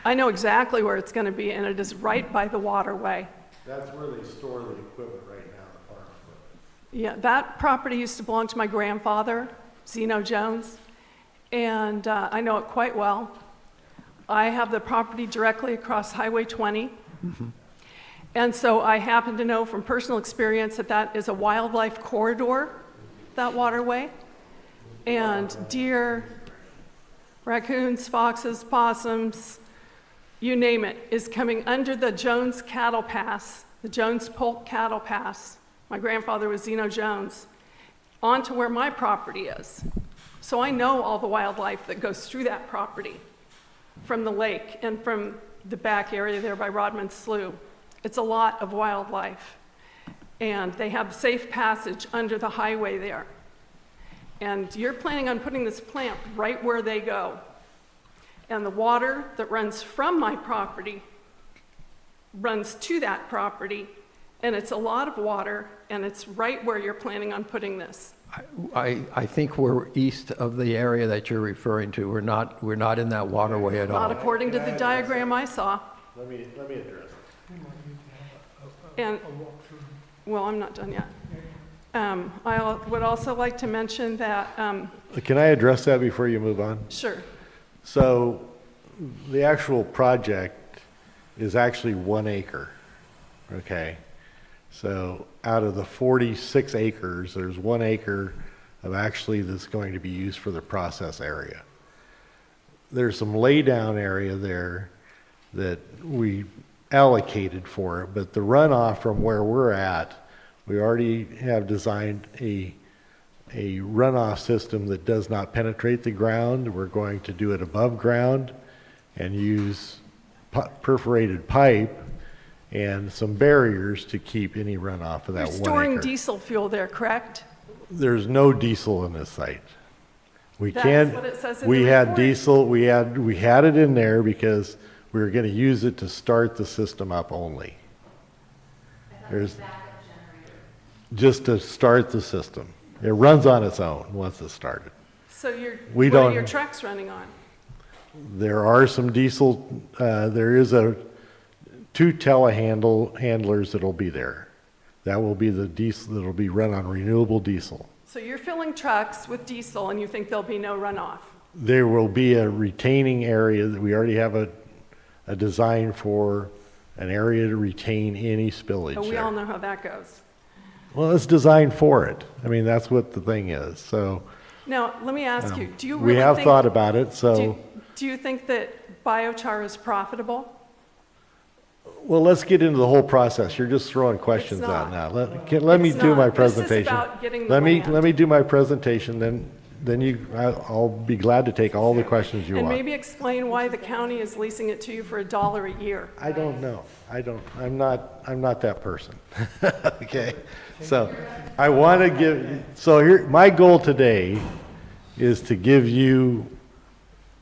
I know exactly where it's going to be, and it is right by the waterway. That's where they store the equipment right now, the farm equipment. Yeah, that property used to belong to my grandfather, Zeno Jones, and I know it quite well. I have the property directly across Highway 20. And so I happen to know from personal experience that that is a wildlife corridor, that waterway. And deer, raccoons, foxes, possums, you name it, is coming under the Jones Cattle Pass, the Jones Polk Cattle Pass. My grandfather was Zeno Jones, onto where my property is. So I know all the wildlife that goes through that property from the lake and from the back area there by Rodman Slough. It's a lot of wildlife. And they have safe passage under the highway there. And you're planning on putting this plant right where they go. And the water that runs from my property runs to that property. And it's a lot of water, and it's right where you're planning on putting this. I think we're east of the area that you're referring to. We're not in that waterway at all. Not according to the diagram I saw. Let me address it. And, well, I'm not done yet. I would also like to mention that, Can I address that before you move on? sure, So the actual project is actually 1 acre, okay? So out of the 46 acres, there's 1 acre of actually that's going to be used for the process area. There's some laydown area there that we allocated for it, but the runoff from where we're at, we already have designed a runoff system that does not penetrate the ground. We're going to do it above ground and use perforated pipe and some barriers to keep any runoff of that 1 you're acre. storing diesel fuel there, correct? There's no diesel in this site. We That's can't. what it says in We the had report. diesel. We had it in there because we were going to use it to start the system up only. There's just to start the system. It runs on its own once it's started. So We what are don't- your trucks running on? There are some diesel. There is two telehandlers that'll be there. That will be the diesel that'll be run on renewable diesel. So you're filling trucks with diesel and you think there'll be no runoff? There will be a retaining area that we already have a design for, an area to retain any spillage But we there. all know how that goes. Well, it's designed for it. I mean, that's what the thing is. So Now, let me ask you, do you we really have think... thought about it, so Do you think that biochar is profitable? Well, let's get into the whole process. You're just throwing questions out now. Let me do my presentation. This is about getting the Let land. me do my presentation, then I'll be glad to take all the questions you And want. maybe explain why the county is leasing it to you for $1 a year. I don't know. I'm not that person. Okay? So I want to give, so here, my goal today is to give you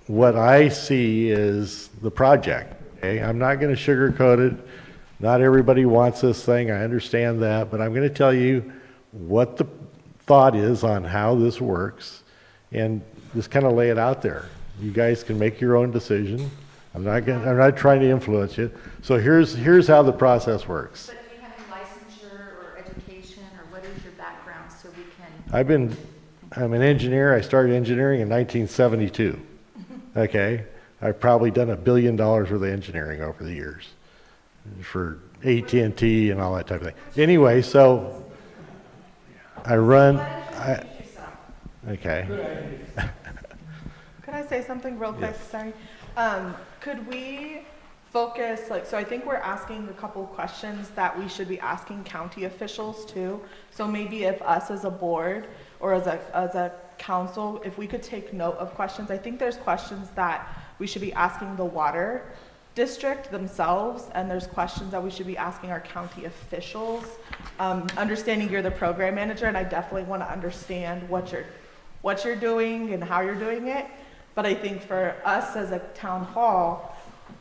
what I see is the project. Okay? I'm not going to sugarcoat it. Not everybody wants this thing. I understand that, but I'm going to tell you what the thought is on how this works and just kind of lay it out there. You guys can make your own decision. I'm not trying to influence you. So here's how the process works. But do you have any licensure or education, or what is your background so we can? I'm an engineer. I started engineering in 1972. Okay? I've probably done $1 billion worth of engineering over the years for AT&T and all that type of thing. Anyway, so okay. Could I say something real quick? Yes. Sorry. Could we focus, so I think we're asking a couple of questions that we should be asking county officials too. So maybe if us as a board or as a council, if we could take note of questions. I think there's questions that we should be asking the water district themselves, and there's questions that we should be asking our county officials. Understanding you're the program manager, and I definitely want to understand what you're doing and how you're doing it. But I think for us as a town hall,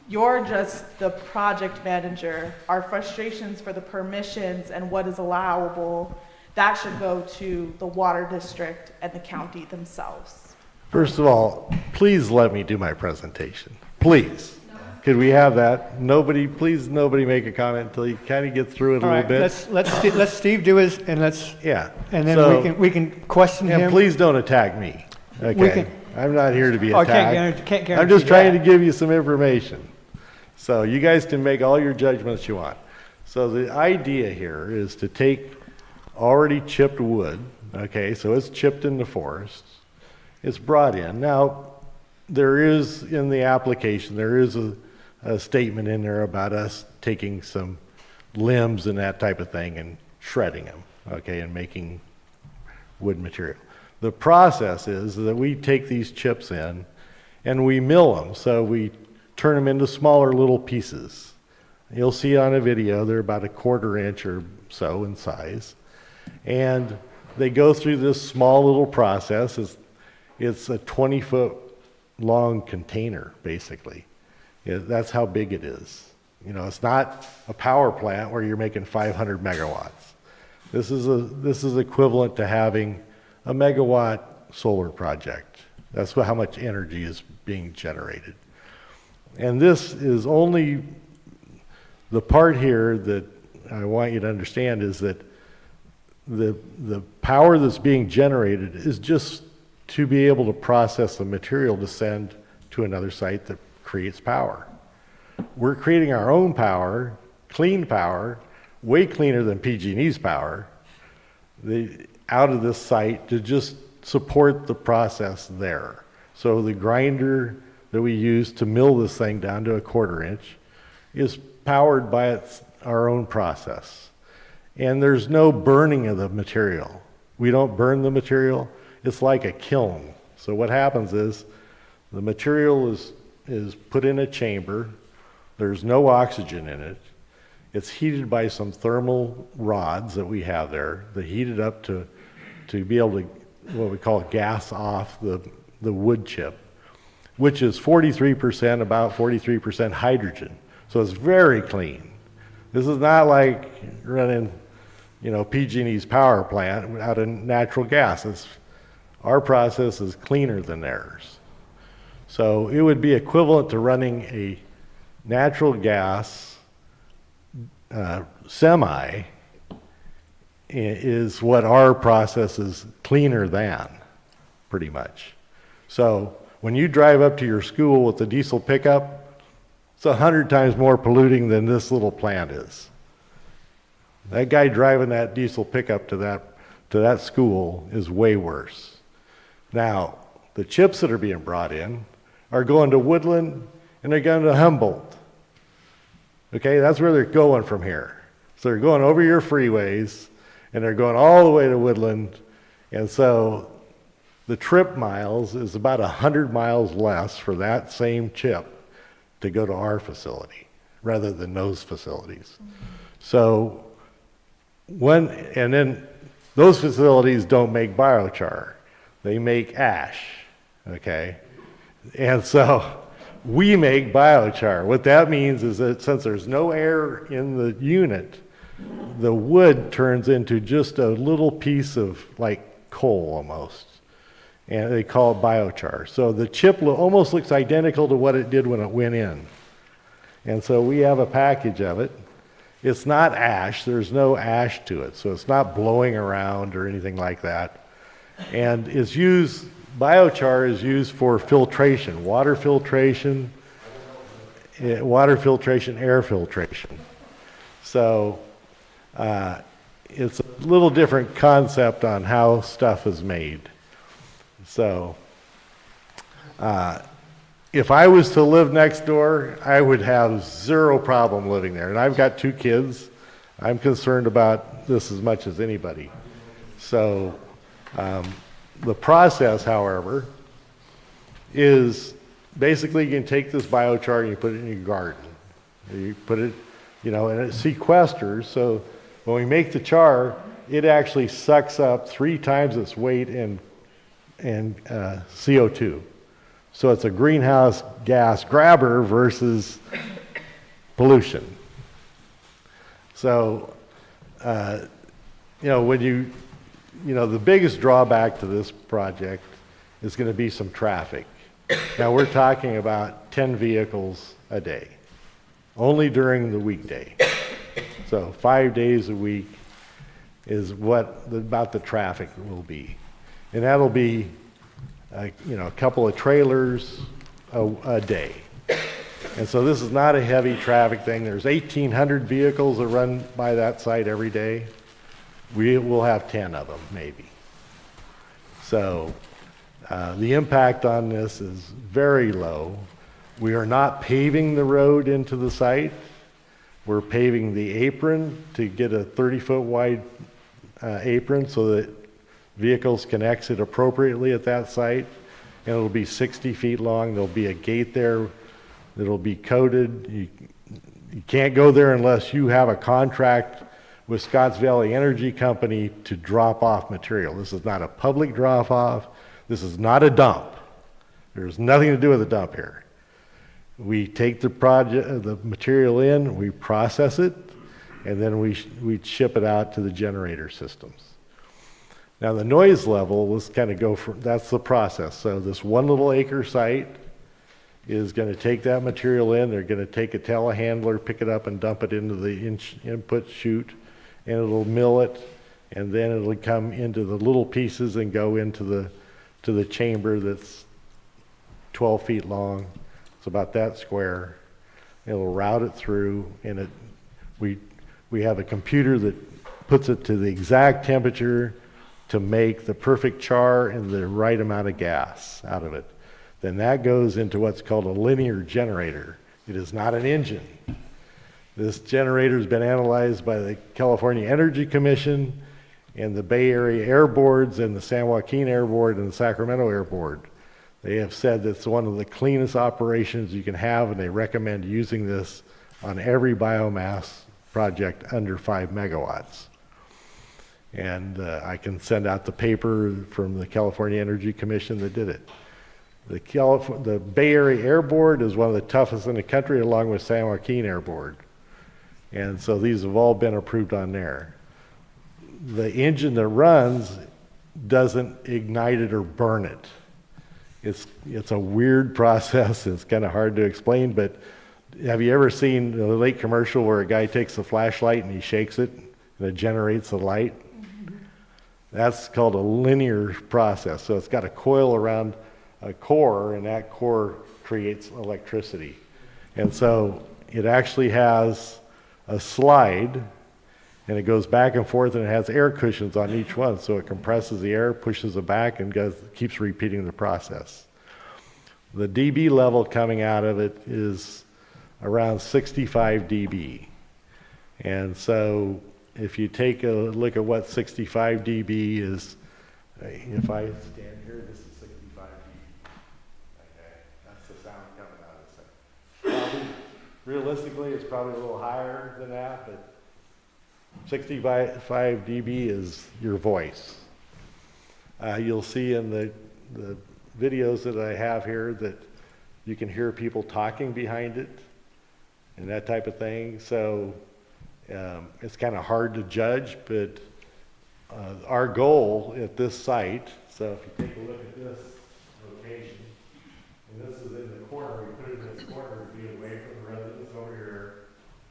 you're just the project manager. Our frustrations for the permissions and what is allowable, that should go to the water district and the county themselves. First of all, please let me do my presentation. Please. Could we have that? Please nobody make a comment until you kind of get through it a All little right, bit. let Steve do his, and and then So- we can question him. And please don't attack me. Okay? I'm not here to be Oh, attacked. can't guarantee I'm just trying that. to give you some information. So you guys can make all your judgments you want. So the idea here is to take already chipped wood, okay, so it's chipped in the forest, it's brought in. Now, there is in the application, there is a statement in there about us taking some limbs and that type of thing and shredding them, okay, and making wood material. The process is that we take these chips in and we mill them, so we turn them into smaller little pieces. You'll see on a video, they're about 1/4 inch or so in size. And they go through this small little process. It's a 20-foot long container, basically. That's how big it is. You know, it's not a power plant where you're making 500 megawatts. This is equivalent to having a megawatt solar project. That's how much energy is being generated. And this is only the part here that I want you to understand is that the power that's being generated is just to be able to process the material to send to another site that creates power. We're creating our own power, clean power, way cleaner than PG&E's power, out of this site to just support the process there. So the grinder that we use to mill this thing down to 1/4 inch is powered by our own process. And there's no burning of the material. We don't burn the material. It's like a kiln. So what happens is the material is put in a chamber. There's no oxygen in it. It's heated by some thermal rods that we have there that heat it up to be able to, what we call gas off the wood chip, which is 43%, about 43% hydrogen. So it's very clean. This is not like running, PG&E's power plant out of natural gas. Our process is cleaner than theirs. So it would be equivalent to running a natural gas semi is what our process is cleaner than, pretty much. So when you drive up to your school with a diesel pickup, it's 100 times more polluting than this little plant is. That guy driving that diesel pickup to that school is way worse. Now, the chips that are being brought in are going to Woodland and they're going to Humboldt. Okay, that's where they're going from here. So they're going over your freeways, and they're going all the way to Woodland, and so the trip miles is about 100 miles less for that same chip to go to our facility rather than those facilities. So and then those facilities don't make biochar. They make ash, okay? And so we make biochar. What that means is that since there's no air in the unit, the wood turns into just a little piece of like coal almost. And they call it biochar. So the chip almost looks identical to what it did when it went in. And so we have a package of it. It's not ash, there's no ash to it, so it's not blowing around or anything like that. And it's used, biochar is used for filtration, water filtration, air filtration. So it's a little different concept on how stuff is made. So if I was to live next door, I would have zero problem living there. And I've got 2 kids. I'm concerned about this as much as anybody. So the process, however, is basically you can take this biochar and you put it in your garden. You put it, and it sequesters. So when we make the char, it actually sucks up 3 times its weight in CO2. So it's a greenhouse gas grabber versus pollution. So, when the biggest drawback to this project is going to be some traffic. Now we're talking about 10 vehicles a day, only during the weekday. So 5 days a week is about the traffic will be. And that'll be a couple of trailers a day. And so this is not a heavy traffic thing. There's 1,800 vehicles that run by that site every day. We will have 10 of them, maybe. So the impact on this is very low. We are not paving the road into the site. We're paving the apron to get a 30-foot wide apron so that vehicles can exit appropriately at that site, and it'll be 60 feet long. There'll be a gate there that'll be coated. You can't go there unless you have a contract with Scotts Valley Energy Company to drop off material. This is not a public drop off. This is not a dump. There's nothing to do with a dump here. We take the material in, we process it, and then we ship it out to the generator systems. Now the noise level, let's kind of go from, that's the process. So this 1 little acre site is going to take that material in, they're going to take a telehandler, pick it up and dump it into the input chute, and it'll mill it, and then it'll come into the little pieces and go into the chamber that's 12 feet long. It's about that square. It'll route it through, and we have a computer that puts it to the exact temperature to make the perfect char and the right amount of gas out of it. Then that goes into what's called a linear generator. It is not an engine. This generator has been analyzed by the California Energy Commission and the Bay Area Air Boards and the San Joaquin Air Board and the Sacramento Air Board. They have said that it's one of the cleanest operations you can have, and they recommend using this on every biomass project under 5 megawatts. And I can send out the paper from the California Energy Commission that did it. The Bay Area Air Board is one of the toughest in the country, along with San Joaquin Air Board. And so these have all been approved on there. The engine that runs doesn't ignite it or burn it. It's a weird process. It's kind of hard to explain, but have you ever seen a late commercial where a guy takes a flashlight and he shakes it and it generates the light? That's called a linear process. So it's got a coil around a core, and that core creates electricity. And so it actually has a slide, and it goes back and forth, and it has air cushions on each one. So it compresses the air, pushes it back, and keeps repeating the process. The dB level coming out of it is around 65 dB. And so if you take a look at what 65 dB is, if I stand here, this is 65 dB. Okay, that's the sound coming out of this thing. Probably, realistically, it's probably a little higher than that, but 65 dB is your voice. You'll see in the videos that I have here that you can hear people talking behind it and that type of thing. So it's kind of hard to judge, but our goal at this site, so if you take a look at this location, and this is in the corner, we put it in this corner to be away from the residents over here.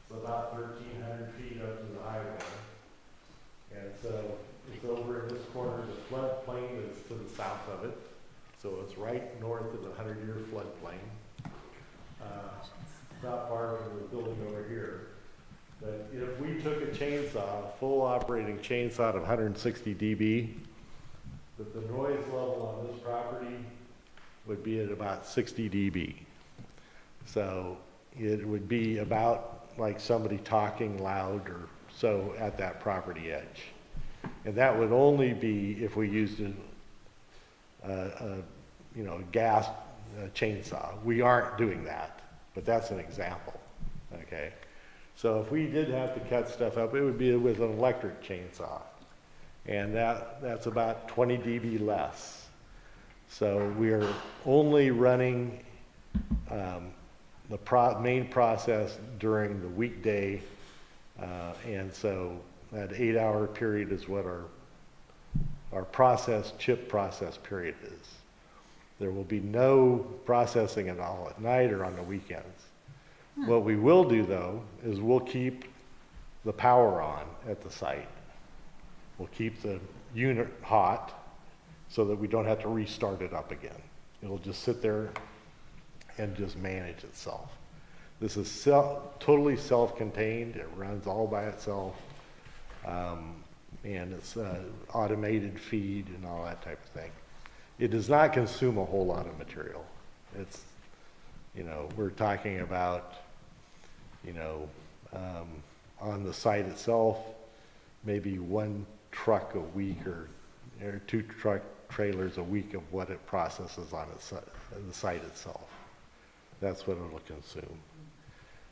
It's about 1,300 feet up to the highway. And so it's over in this corner, the floodplain is to the south of it. So it's right north of the 100-year floodplain. Not far from the building over here. But if we took a chainsaw, a full operating chainsaw of 160 dB, that the noise level on this property would be at about 60 dB. So it would be about like somebody talking loud or so at that property edge. And that would only be if we used a gas chainsaw. We aren't doing that, but that's an example, okay? So if we did have to cut stuff up, it would be with an electric chainsaw. And that's about 20 dB less. So we are only running the main process during the weekday, and so that 8-hour period is what our chip process period is. There will be no processing at all at night or on the weekends. What we will do though is we'll keep the power on at the site. We'll keep the unit hot so that we don't have to restart it up again. It'll just sit there and just manage itself. This is totally self-contained. It runs all by itself. And it's automated feed and all that type of thing. It does not consume a whole lot of material. It's, we're talking about, on the site itself, maybe 1 truck a week or 2 truck trailers a week of what it processes on the site itself. That's what it'll consume.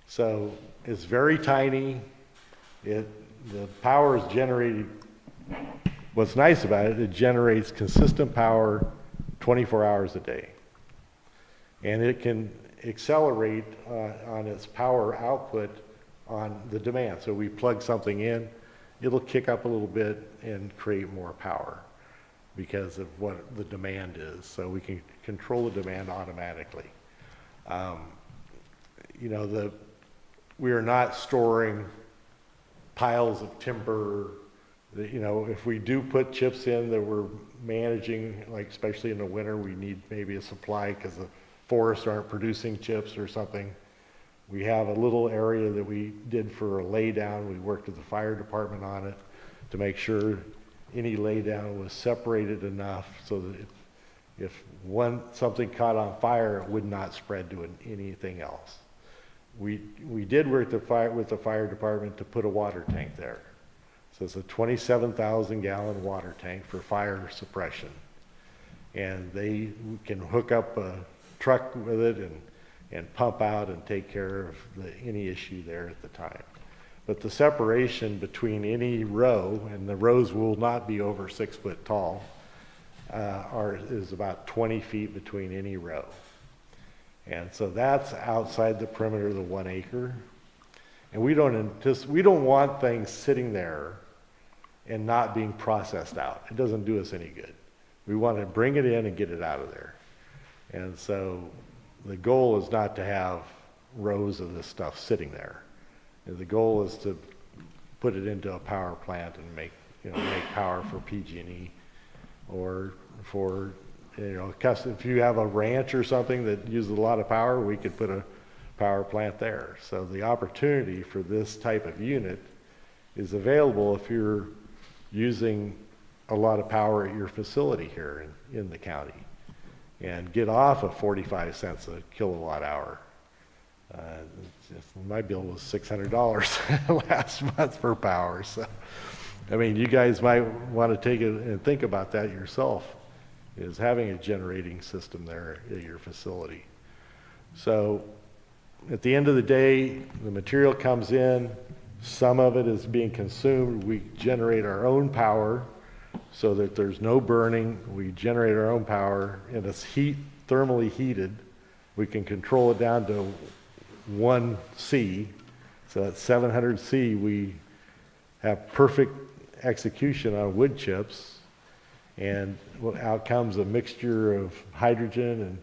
So it's very tiny. The power is generated. What's nice about it, it generates consistent power 24 hours a day. And it can accelerate on its power output on the demand. So we plug something in, it'll kick up a little bit and create more power because of what the demand is. So we can control the demand automatically. We are not storing piles of timber. If we do put chips in that we're managing, like especially in the winter, we need maybe a supply because the forests aren't producing chips or something. We have a little area that we did for a laydown. We worked with the fire department on it to make sure any laydown was separated enough so that if something caught on fire, it would not spread to anything else. We did work with the fire department to put a water tank there. So it's a 27,000 gallon water tank for fire suppression. And they can hook up a truck with it and pump out and take care of any issue there at the time. But the separation between any row, and the rows will not be over 6 foot tall, is about 20 feet between any row. And so that's outside the perimeter of the 1 acre. And we don't want things sitting there and not being processed out. It doesn't do us any good. We want to bring it in and get it out of there. And so the goal is not to have rows of this stuff sitting there. And the goal is to put it into a power plant and make power for PG&E or for, if you have a ranch or something that uses a lot of power, we could put a power plant there. So the opportunity for this type of unit is available if you're using a lot of power at your facility here in the county and get off of 45 cents a kilowatt hour. My bill was $600 last month for power. So, I mean, you guys might want to take it and think about that yourself, is having a generating system there at your facility. So at the end of the day, the material comes in, some of it is being consumed. We generate our own power so that there's no burning. We generate our own power, and it's thermally heated. We can control it down to 1 C. So at 700 C, we have perfect execution on wood chips, and out comes a mixture of hydrogen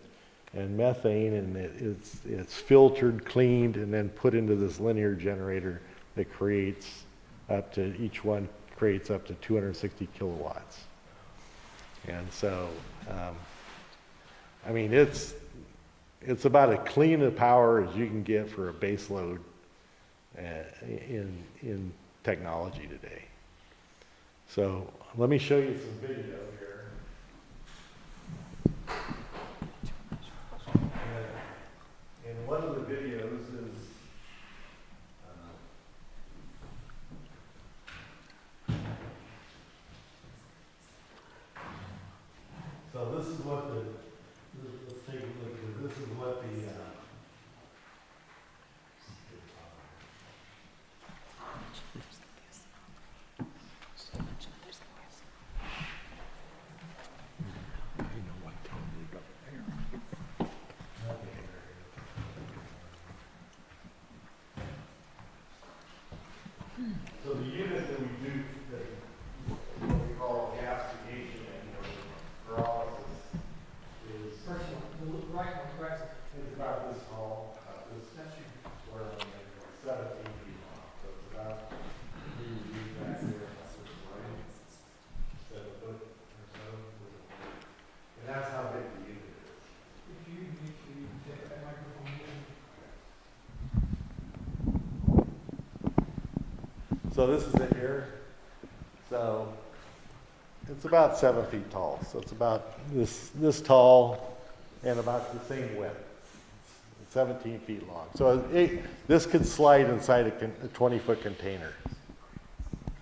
and methane, and it's filtered, cleaned, and then put into this linear generator that creates each one creates up to 260 kilowatts. And so, I mean, it's about as clean a power as you can get for a base load in technology today. So let me show you some video here. And one of the videos is so this is what let's take a look at this is what the So the unit that we do, what we call gasification and pyrolysis, is it's about this tall, this square 17 feet long. So it's about we would use that here, right? 7 foot or so, and that's how big the unit is. If you take that microphone. So this is it here. So it's about 7 feet tall. So it's about this tall and about the same width. It's 17 feet long. So this could slide inside a 20-foot container.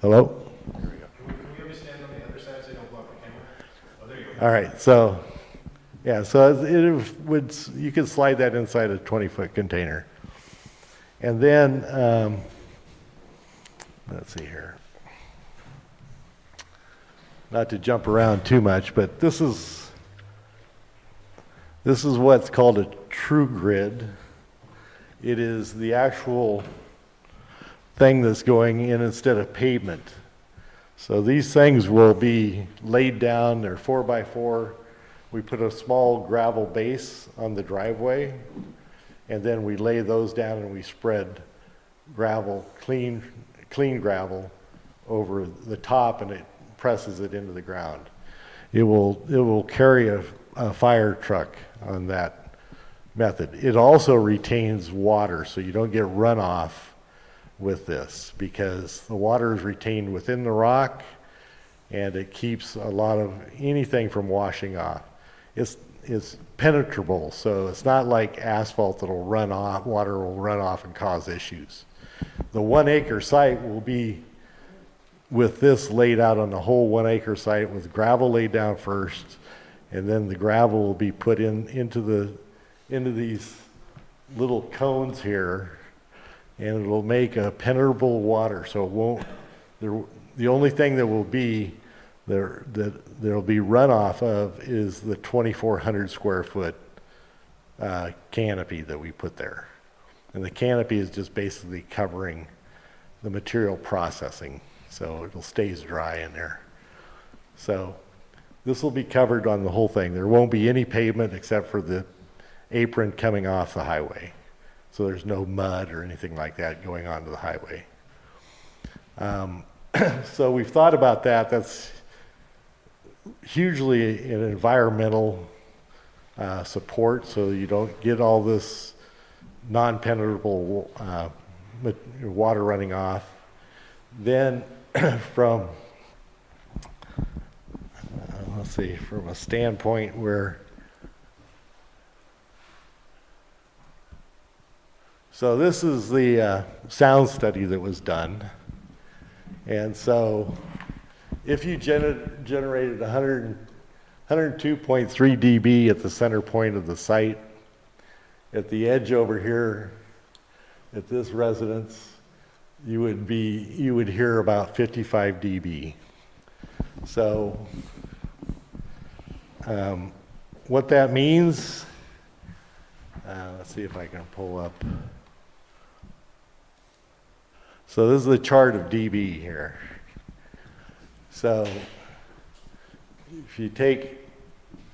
Hello? There we go. Can we understand on the other side so you don't block the camera? Oh, there you go. All right. So yeah. So you could slide that inside a 20-foot container, and then. Let's see here. Not to jump around too much, but this is what's called a true grid. It is the actual thing that's going in instead of pavement. So these things will be laid down. They're 4x4. We put a small gravel base on the driveway, and then we lay those down and we spread gravel, clean gravel over the top, and it presses it into the ground. It will carry a fire truck on that method. It also retains water, so you don't get runoff with this, because the water is retained within the rock, and it keeps a lot of anything from washing off. It's penetrable, so it's not like asphalt that'll run off, water will run off and cause issues. The 1 acre site will be with this laid out on the whole 1 acre site with gravel laid down first, and then the gravel will be put into these little cones here, and it'll make a penetrable water. So it won't. The only thing that will be there that there'll be runoff of is the 2,400 square foot canopy that we put there. And the canopy is just basically covering the material processing, so it stays dry in there. So this will be covered on the whole thing. There won't be any pavement except for the apron coming off the highway. So there's no mud or anything like that going onto the highway. So we've thought about that. That's hugely an environmental support, so you don't get all this non-penetrable water running off. Then from let's see, from a standpoint where So this is the sound study that was done. And so if you generated 102.3 dB at the center point of the site, at the edge over here, at this residence, you would hear about 55 dB. So what that means, let's see if I can pull up. So this is the chart of dB here. So if you take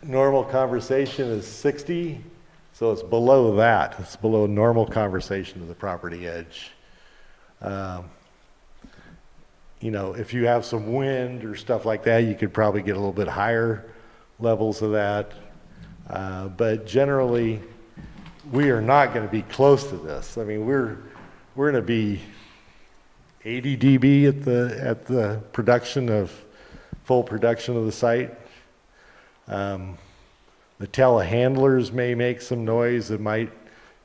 normal conversation is 60, so it's below that. It's below normal conversation to the property edge. You know, if you have some wind or stuff like that, you could probably get a little bit higher levels of that. But generally, we are not going to be close to this. I mean, we're going to be 80 dB at the full production of the site. The telehandlers may make some noise that might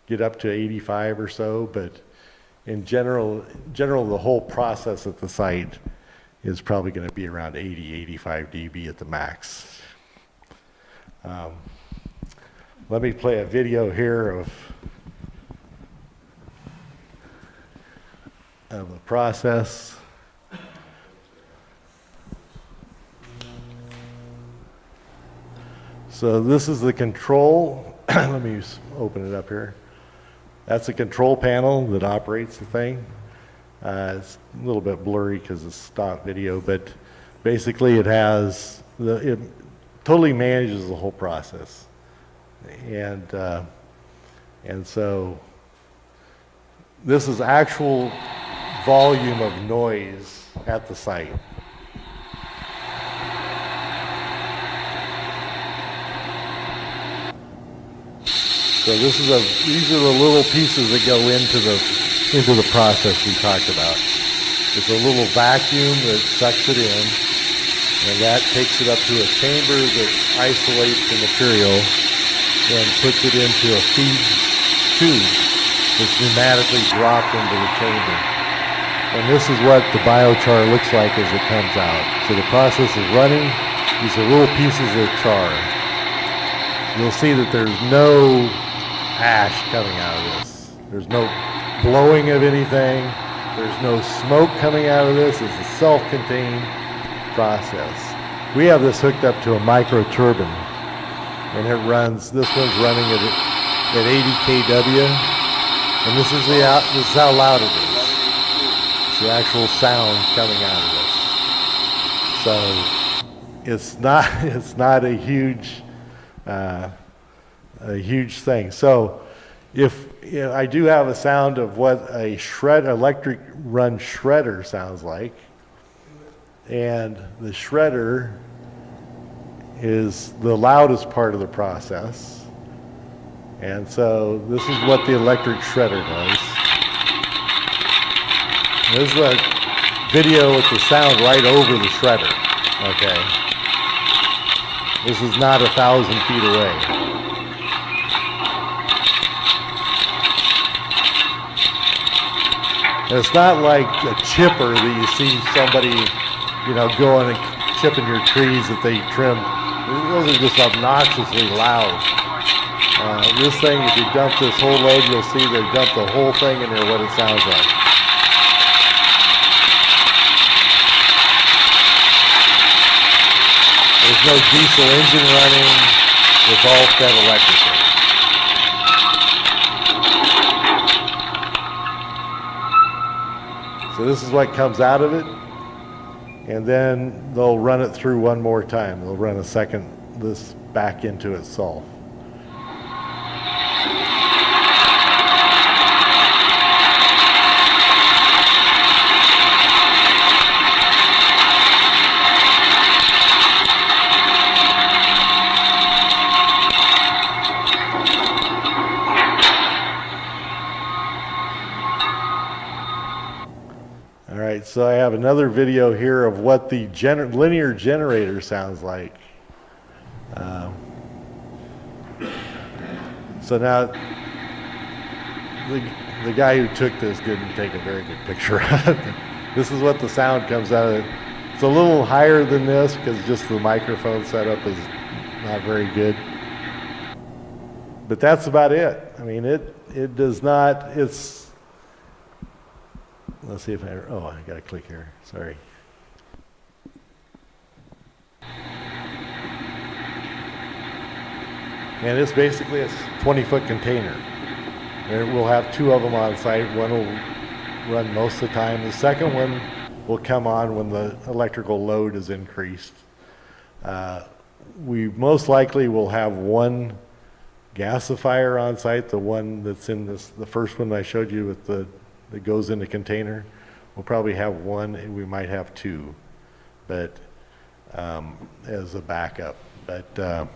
get up to 85 or so, but in general, the whole process at the site is probably going to be around 80, 85 dB at the max. Let me play a video here of the process. So this is the control. Let me open it up here. That's a control panel that operates the thing. It's a little bit blurry because it's stock video, but basically it totally manages the whole process. And so this is actual volume of noise at the site. So these are the little pieces that go into the process we talked about. It's a little vacuum that sucks it in, and that takes it up to a chamber that isolates the material and puts it into a feed tube that's pneumatically dropped into the chamber. And this is what the biochar looks like as it comes out. So the process is running. These are little pieces of char. You'll see that there's no ash coming out of this. There's no blowing of anything. There's no smoke coming out of this. It's a self-contained process. We have this hooked up to a micro turbine, and it runs. This one's running at 80 kW, and this is how loud it is. It's the actual sound coming out of this. So it's not a huge thing. So if I do have a sound of what a electric run shredder sounds like, and the shredder is the loudest part of the process. And so this is what the electric shredder does. This is a video with the sound right over the shredder, okay? This is not 1,000 feet away. And it's not like a chipper that you see somebody, going and chipping your trees that they trim. Those are just obnoxiously loud. This thing, if you dump this whole load, you'll see they dump the whole thing in there, what it sounds like. There's no diesel engine running. It's all fed electrically. So this is what comes out of it, and then they'll run it through one more time. They'll run this back into itself. So I have another video here of what the linear generator sounds like. So now the guy who took this didn't take a very good picture of it. This is what the sound comes out of it. It's a little higher than this because just the microphone setup is not very good. But that's about it. I mean, it does not, it's, let's see if I, oh, I gotta click here, sorry. And it's basically a 20-foot container. And we'll have 2 of them on site. One will run most of the time. The second one will come on when the electrical load is increased. We most likely will have 1 gasifier on site, the one that's in this, the first one I showed you with the, that goes in the container. We'll probably have 1, and we might have 2, but as a backup. But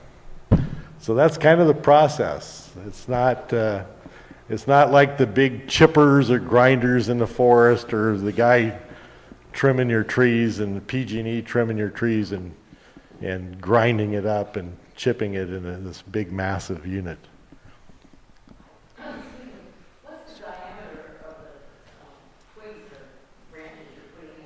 so that's kind of the process. It's not like the big chippers or grinders in the forest, or the guy trimming your trees and the PG&E trimming your trees and grinding it up and chipping it in this big massive unit. What's the diameter of the twigs or branches you're putting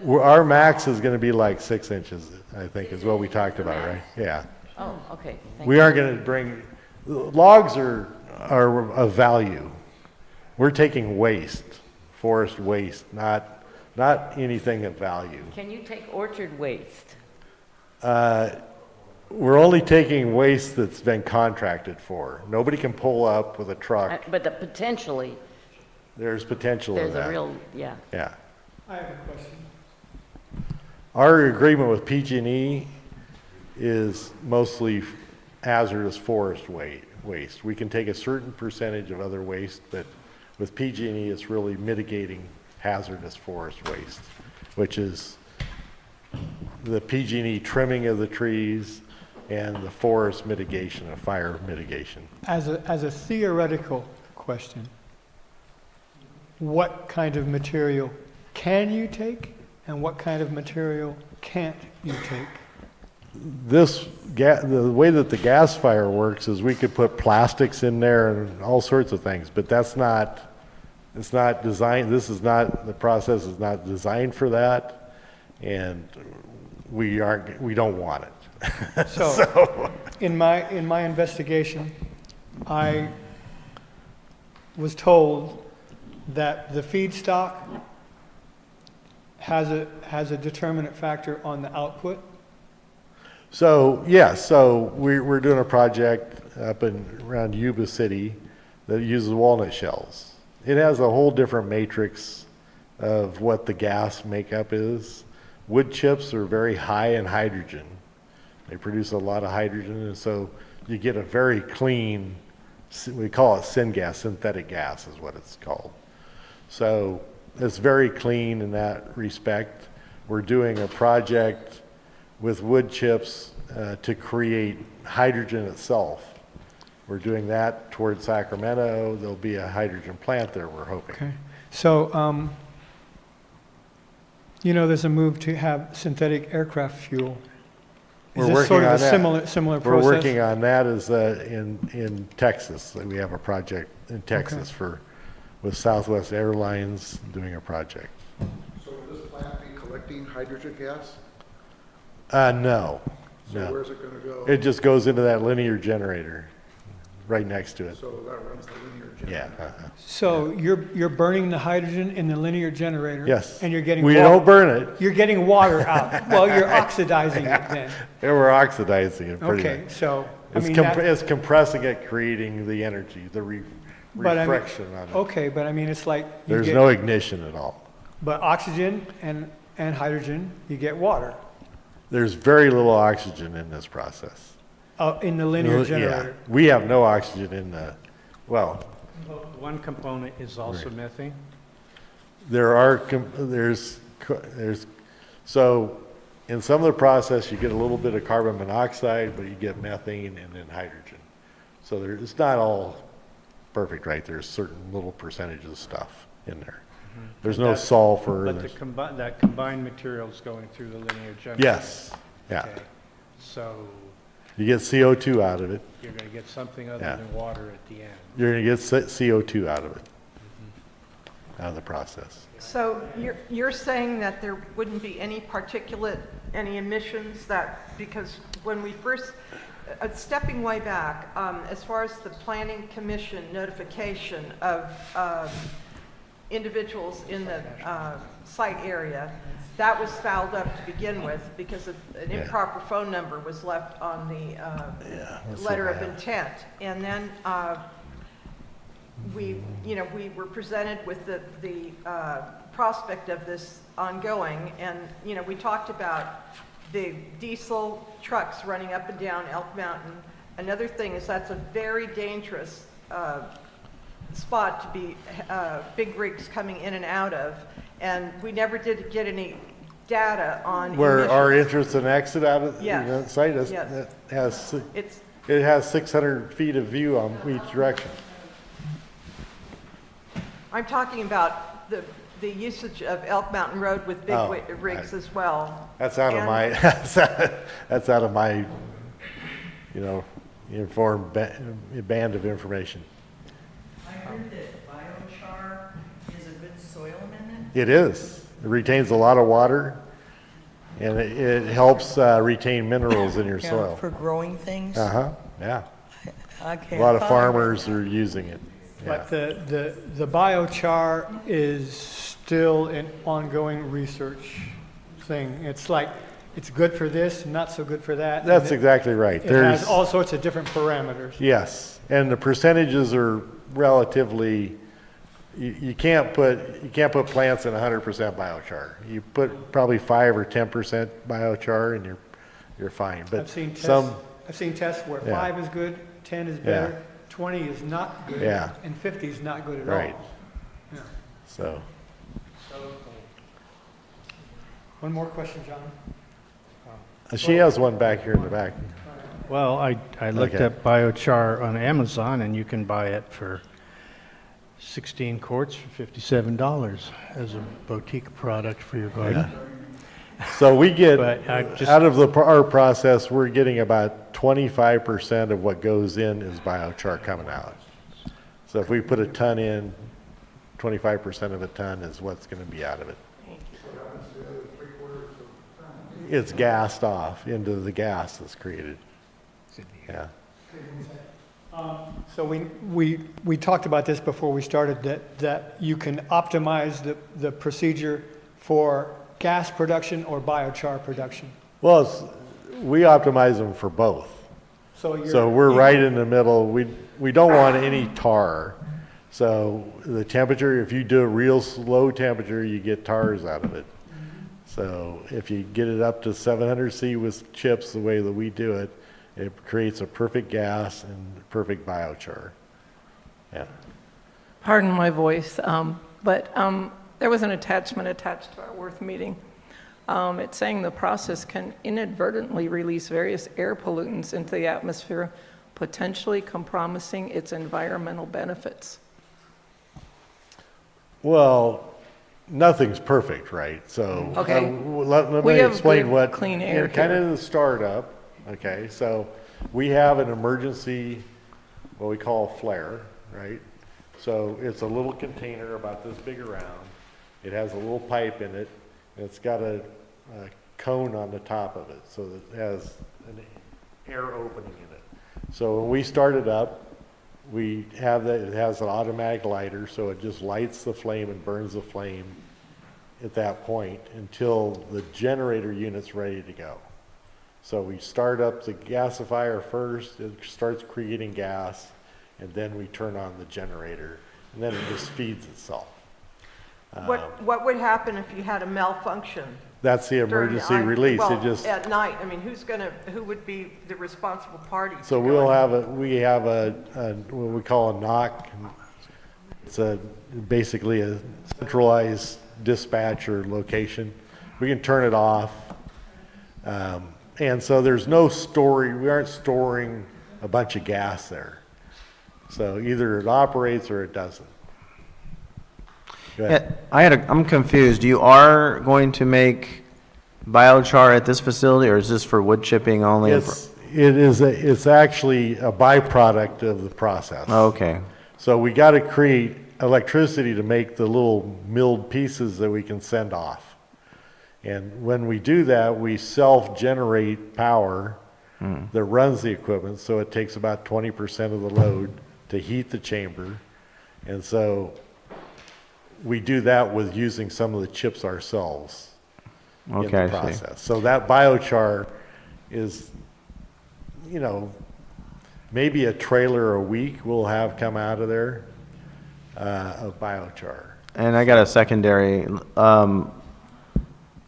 in? Well, our max is going to be like 6 inches, I think, is what we talked about, right? Yeah. Oh, okay. We aren't going to bring, logs are of value. We're taking waste, forest waste, not anything of value. Can you take orchard waste? We're only taking waste that's been contracted for. Nobody can pull up with a truck. But potentially. There's potential in that. There's a real, yeah. Yeah. I have a question. Our agreement with PG&E is mostly hazardous forest waste. We can take a certain percentage of other waste, but with PG&E, it's really mitigating hazardous forest waste, which is the PG&E trimming of the trees and the forest mitigation, of fire mitigation. As a theoretical question, what kind of material can you take and what kind of material can't you take? The way that the gas fire works is we could put plastics in there and all sorts of things, but that's not, it's not designed, this is not, the process is not designed for that, and we don't want it. So, in my investigation, I was told that the feedstock has a determinant factor on the output. So, yes, so we're doing a project up around Yuba City that uses walnut shells. It has a whole different matrix of what the gas makeup is. Wood chips are very high in hydrogen. They produce a lot of hydrogen, and so you get a very clean, we call it syngas, synthetic gas is what it's called. So it's very clean in that respect. We're doing a project with wood chips to create hydrogen itself. We're doing that towards Sacramento. There'll be a hydrogen plant there, we're hoping. Okay. So, there's a move to have synthetic aircraft fuel. Is this sort of a similar process? We're working on that in Texas. We have a project in Texas with Southwest Airlines doing a project. So will this plant be collecting hydrogen gas? No. So No. where's it going to go? It just goes into that linear generator right next to it. So that runs the linear generator? Yeah. So you're burning the hydrogen in the linear generator. Yes. And you're getting We water. don't burn it. You're getting water out. Well, you're oxidizing it then. Yeah, we're oxidizing it pretty Okay, much. so, I It's, mean, it's compressing it, creating the energy, the refraction on it. Okay, but I mean, it's like. There's no ignition at all. But oxygen and hydrogen, you get water. There's very little oxygen in this process. In the linear generator. Yeah. We have no oxygen in the, well. One component is also methane? So in some of the process, you get a little bit of carbon monoxide, but you get methane and then hydrogen. So it's not all perfect, right? There's certain little percentages of stuff in there. There's no sulfur. But that combined material is going through the linear generator? Yes, yeah. Okay. So you get CO2 out of it. you're going to get something other than water at the end? You're going to get CO2 out of it. out of the process. So you're saying that there wouldn't be any particulate, any emissions that, because when we first, stepping way back, as far as the planning commission notification of individuals in the site area, that was fouled up to begin with because an improper phone number was left on the letter of intent. And then we were presented with the prospect of this ongoing, and, we talked about the diesel trucks running up and down Elk Mountain. Another thing is that's a very dangerous spot to be big rigs coming in and out of, and we never did get any data on Where emissions. our entrance and exit out of Yes. the site Yes. it has 600 feet of view on each direction. I'm talking about the usage of Elk Mountain Road with big rigs as well. That's out of And- my, that's out of my, informed band of information. I heard that biochar is a good soil amendment. It is. It retains a lot of water, and it helps retain minerals in your Yeah, soil. for growing things. Yeah. Okay, A lot of I thought- farmers are using it. But the biochar is still an ongoing research thing. It's like, it's good for this, not so good for that. That's exactly right. It has all sorts of different parameters. Yes, and the percentages are relatively, you can't put plants in 100% biochar. You put probably 5 or 10% biochar and you're fine. But I've seen some, tests where Yeah. 5 is good, 10 is Yeah. better, 20 is not good, Yeah. and 50 is not good at Right. all. Yeah. So. One more question, John. She has one back here in the back. Well, I looked Okay. up biochar on Amazon, and you can buy it for 16 quarts for $57 as a boutique product for your garden. So we get, But I just- out of our process, we're getting about 25% of what goes in is biochar coming out. So if we put a ton in, 25% of a ton is what's going to be out of it. It's gassed off into the gas that's created. Yeah. So we talked about this before we started, that you can optimize the procedure for gas production or biochar production. Well, we optimize them for both. So we're right in the middle. We don't want any tar. So the temperature, if you do a real low temperature, you get tars out of it. So if you get it up to 700 C with chips, the way that we do it, it creates a perfect gas and perfect biochar. Yeah. Pardon my voice, but there was an attachment attached to our Worth meeting. It's saying the process can inadvertently release various air pollutants into the atmosphere, potentially compromising its environmental benefits. Well, nothing's perfect, right? So Okay. Let We me have explain good what, clean air kind here. of the startup, okay? So we have an emergency, what we call a flare, right? So it's a little container about this big around. It has a little pipe in it, and it's got a cone on the top of it, so that it has an air opening in it. So when we start it up, we have that, it has an automatic lighter, so it just lights the flame and burns the flame at that point until the generator unit's ready to go. So we start up the gasifier first, it starts creating gas, and then we turn on the generator, and then it just feeds itself. What would happen if you had a malfunction? That's the during emergency release. Well, It just, at night, I mean, who would be the responsible party? so we have a what we call a knock. It's basically a centralized dispatch or location. We can turn it off. And so there's no storing, we aren't storing a bunch of gas there. So either it operates or it doesn't. Go ahead. I'm confused. You are going to make biochar at this facility, or is this for wood chipping only? It's actually a byproduct of the process. Okay. So we got to create electricity to make the little milled pieces that we can send off. And when we do that, we self-generate power that runs the equipment, so it takes about 20% of the load to heat the chamber. And so we do that with using some of the chips ourselves in Okay, I the see. process. So that biochar is, you know, maybe a trailer a week we'll have come out of there of biochar. And I got a secondary,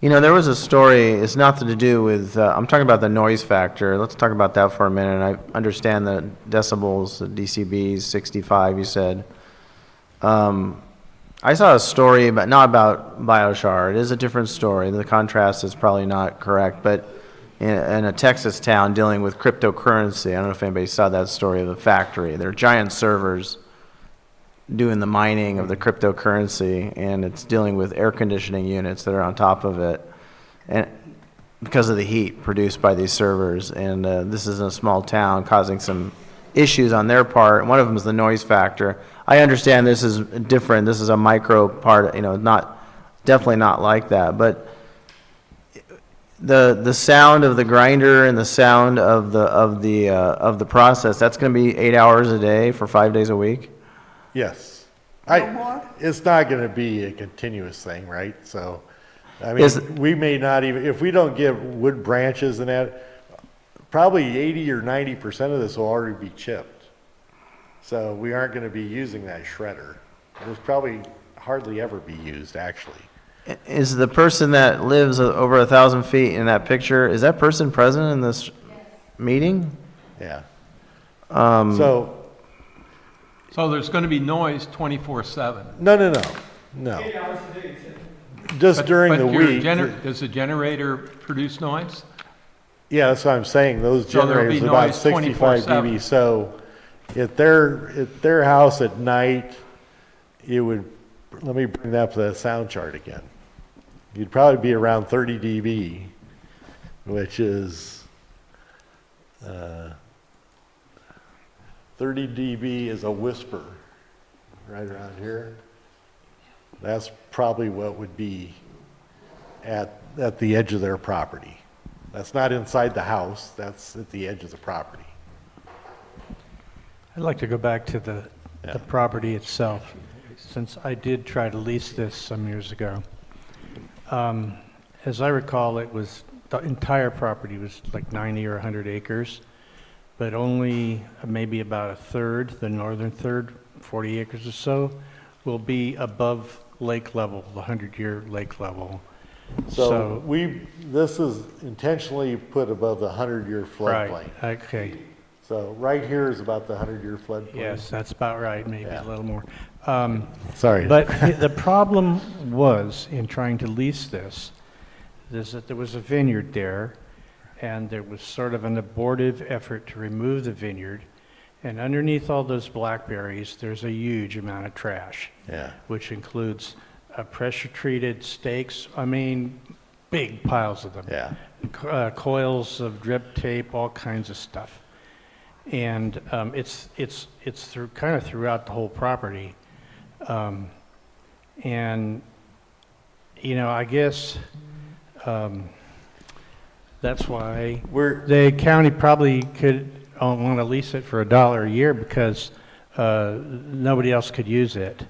you know, there was a story, it's nothing to do with, I'm talking about the noise factor. Let's talk about that for a minute. I understand the decibels, the decibels, 65, you said. I saw a story, but not about biochar. It is a different story. The contrast is probably not correct, but in a Texas town dealing with cryptocurrency, I don't know if anybody saw that story of a factory. They're giant servers doing the mining of the cryptocurrency, and it's dealing with air conditioning units that are on top of it, and because of the heat produced by these servers. And this is in a small town, causing some issues on their part. One of them is the noise factor. I understand this is different. This is a micro part, you know, definitely not like that. But the sound of the grinder and the sound of the process, that's going to be 8 hours a day for 5 days a week. Yes. It's not going to be a continuous thing, right? So, I mean, we may not even, if we don't get wood branches and that, probably 80 or 90% of this will already be chipped. So we aren't going to be using that shredder. It'll probably hardly ever be used, actually. Is the person that lives over 1,000 feet in that picture, is that person present in this meeting? Yeah. So there's going to be noise 24/7. No. 8 hours a day. Just during the week. Does the generator produce noise? Yeah, that's what I'm saying. Those So there'll be generators are about noise 65 24/7. dB. So at their house at night, it would, let me bring that up to that sound chart again. You'd probably be around 30 dB, which is 30 dB is a whisper right around here. That's probably what would be at the edge of their property. That's not inside the house, that's at the edge of the property. I'd like to go back to the property itself, since I did try to lease this some years ago. As I recall, the entire property was like 90 or 100 acres, but only maybe about a third, the northern third, 40 acres or so, will be above lake level, the 100-year lake level. So this is intentionally put above the 100-year floodplain. Right, okay. So right here is about the 100-year floodplain. Yes, that's about right, maybe a little more. Sorry. But the problem was, in trying to lease this, is that there was a vineyard there, and there was sort of an abortive effort to remove the vineyard, and underneath all those blackberries, there's a huge amount of trash, which includes pressure-treated stakes, I mean, big piles of them, coils of drip tape, all kinds of stuff. And it's kind of throughout the whole property. And, you know, I guess that's why the county probably could want to lease it for $1 a year, because nobody else could use it.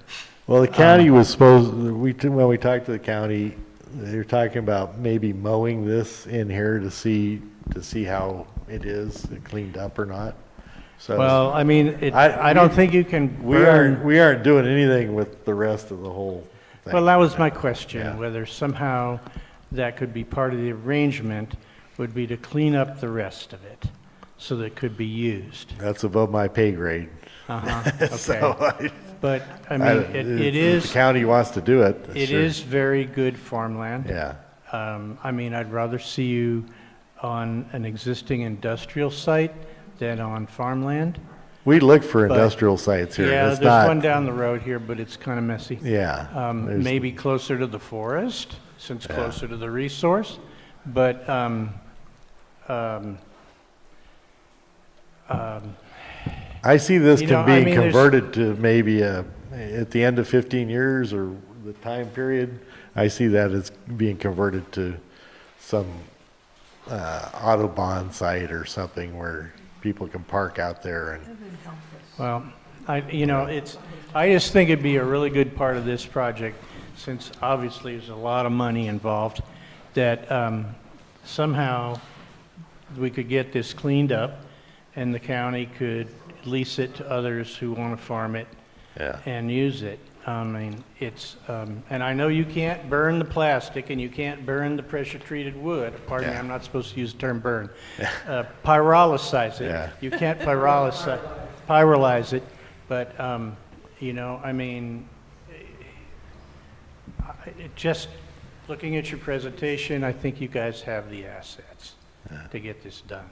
Well, the county was supposed, when we talked to the county, they were talking about maybe mowing this in here to see how it is cleaned up or not. So, well, I mean, I don't think you can we aren't doing anything with the rest of the whole thing. Well, that was my question, whether somehow that could be part of the arrangement, would be to clean up the rest of it so that it could be used. That's above my pay grade. Okay. So but I mean, it is. If the county wants to do it. It is very good farmland. Yeah. I mean, I'd rather see you on an existing industrial site than on farmland. We look for industrial sites here. Yeah, it's there's one down the road here, but it's kind of messy. Yeah. Maybe closer to the forest, since closer to the resource, but I see this being converted to maybe a at the end of 15 years or the time period, I see that as being converted to some Autobahn site or something where people can park out there and. Well, I just think it'd be a really good part of this project, since obviously there's a lot of money involved, that somehow we could get this cleaned up and the county could lease it to others who want to farm it and use it. I mean, it's, and I know you can't burn the plastic and you can't burn the pressure-treated wood. Pardon me, I'm not supposed to use the term burn. Pyrolyze it. Yeah. You can't pyrolyze it, but, I mean, just looking at your presentation, I think you guys have the assets to get this done.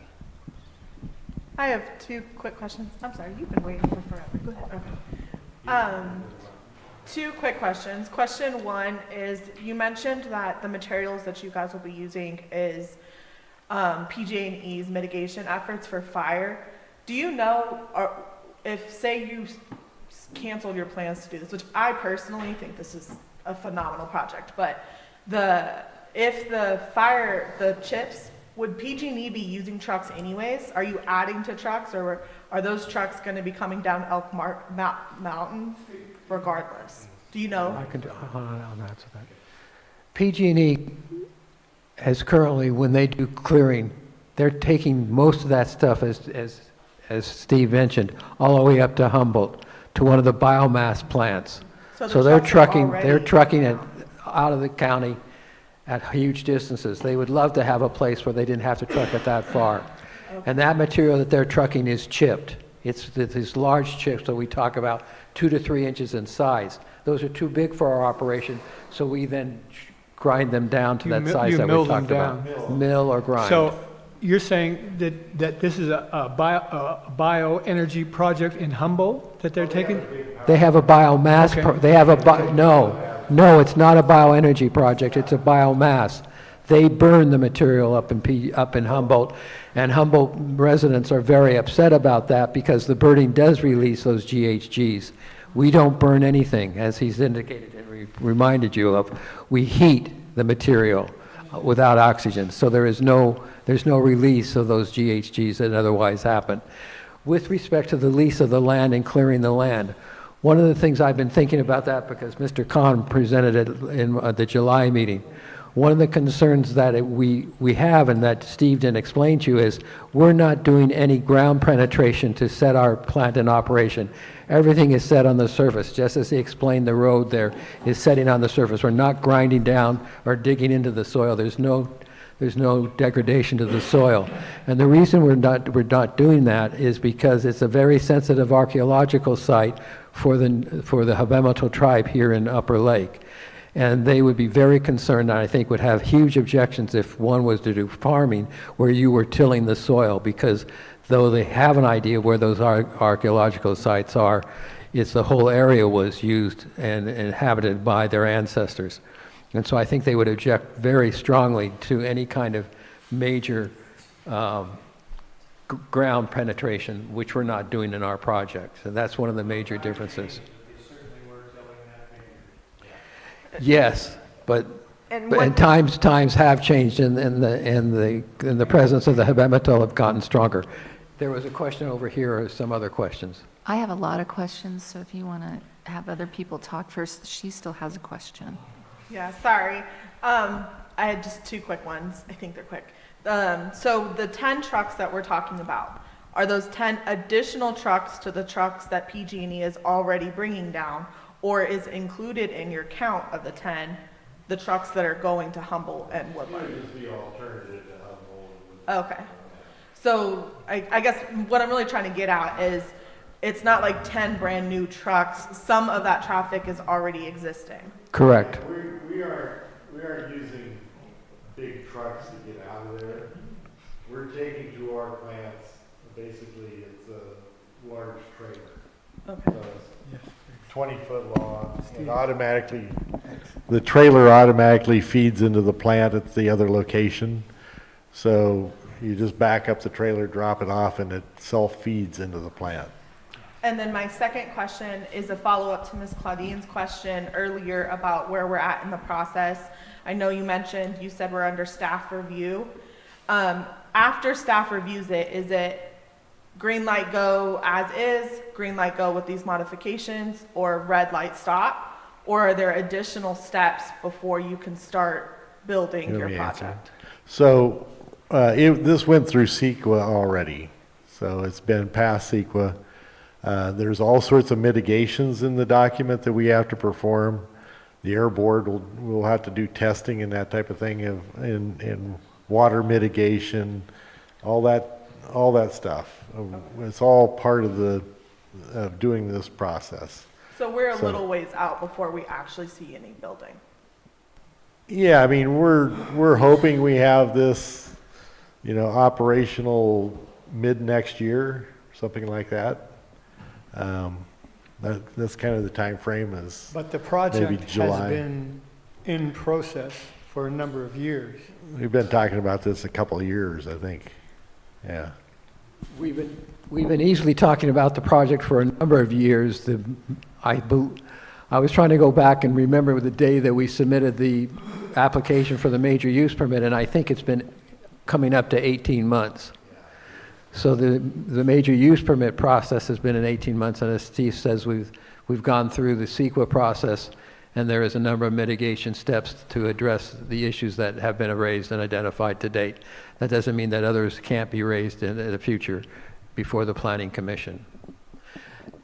I have two quick questions. I'm sorry, you've been waiting for forever. Go ahead. Okay. Two quick questions. Question one is, you mentioned that the materials that you guys will be using is PG&E's mitigation efforts for fire. Do you know, if say you canceled your plans to do this, which I personally think this is a phenomenal project, but if the chips, would PG&E be using trucks anyways? Are you adding to trucks, or are those trucks going to be coming down Elk Mountain regardless? Do you know? I'll answer that. PG&E has currently, when they do clearing, they're taking most of that stuff, as Steve mentioned, all the way up to Humboldt, to one of the biomass plants. So they're trucking it out of the county at huge distances. They would love to have a place where they didn't have to truck it that far. Okay. And that material that they're trucking is chipped. It's these large chips that we talk about, 2 to 3 inches in size. Those are too big for our operation, so we then grind them down to that size that we talked about. Mill or grind. So you're saying that this is a bioenergy project in Humboldt that they're taking? They have a biomass, Okay. No, it's not a bioenergy project, it's a biomass. They burn the material up in Humboldt, and Humboldt residents are very upset about that because the burning does release those GHGs. We don't burn anything, as he's indicated and reminded you of. We heat the material without oxygen, so there's no release of those GHGs that otherwise happen. With respect to the lease of the land and clearing the land, one of the things I've been thinking about that, because Mr. Kahn presented it in the July meeting, one of the concerns that we have and that Steve didn't explain to you is we're not doing any ground penetration to set our plant in operation. Everything is set on the surface, just as he explained the road there is setting on the surface. We're not grinding down or digging into the soil. There's no degradation to the soil. And the reason we're not doing that is because it's a very sensitive archaeological site for the Habemato tribe here in Upper Lake. And they would be very concerned, and I think would have huge objections if one was to do farming where you were tilling the soil, because though they have an idea where those archaeological sites are, it's the whole area was used and inhabited by their ancestors. And so I think they would object very strongly to any kind of major ground penetration, which we're not doing in our project. So that's one of the major differences. Yes, but times have changed, and the presence of the Habemato have gotten stronger. There was a question over here, or some other questions. I have a lot of questions, so if you want to have other people talk first, she still has a question. Yeah, sorry. I had just two quick ones. I think they're quick. So the 10 trucks that we're talking about, are those 10 additional trucks to the trucks that PG&E is already bringing down, or is included in your count of the 10 the trucks that are going to Humboldt and Woodland? It would be alternative to Humboldt. Okay. So I guess what I'm really trying to get at is it's not like 10 brand new trucks. Some of that traffic is already existing. Correct. We aren't using big trucks to get out of there. We're taking to our plants, basically it's a large trailer. Okay. So it's 20 foot long. The trailer automatically feeds into the plant at the other location. So you just back up the trailer, drop it off, and it self-feeds into the plant. And then my second question is a follow-up to Ms. Claudine's question earlier about where we're at in the process. I know you mentioned, you said we're under staff review. After staff reviews it, is it green light go as is, green light go with these modifications, or red light stop? Or are there additional steps before you can start building your project? So this went through CEQA already. So it's been past CEQA. There's all sorts of mitigations in the document that we have to perform. The air board will have to do testing and that type of thing in water mitigation, all that stuff. It's all part of doing this process. So we're a little ways out before we actually see any building. Yeah, I mean, we're hoping we have this, operational mid next year, something like that. That's kind of the time frame is But the maybe project July. has been in process for a number of years. We've been talking about this a couple of years, I think. Yeah. We've been easily talking about the project for a number of years. I was trying to go back and remember the day that we submitted the application for the major use permit, and I think it's been coming up to 18 months. So the major use permit process has been in 18 months, and as Steve says, we've gone through the CEQA process, and there is a number of mitigation steps to address the issues that have been raised and identified to date. That doesn't mean that others can't be raised in the future before the Planning Commission.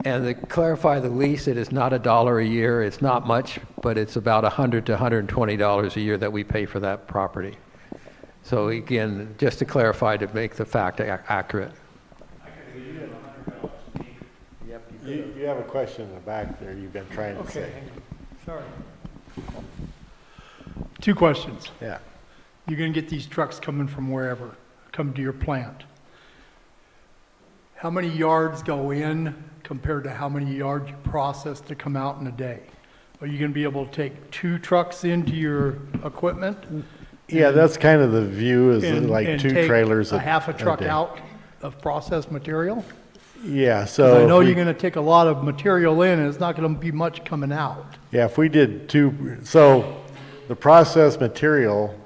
And to clarify the lease, it is not $1 a year. It's not much, but it's about $100 to $120 a year that we pay for that property. So again, just to clarify, to make the fact accurate. You have a question in the back there you've been trying to say. Sorry. 2 questions. Yeah. You're going to get these trucks coming from wherever, come to your plant. How many yards go in compared to how many yards you process to come out in a day? Are you going to be able to take 2 trucks into your equipment? Yeah, that's kind of the view is like and 2 take trailers a half a truck day. out of processed material? Yeah, 'Cause so I know if you're going to take a lot of material in, and it's not going to be much coming out. Yeah, if we did 2, so the processed material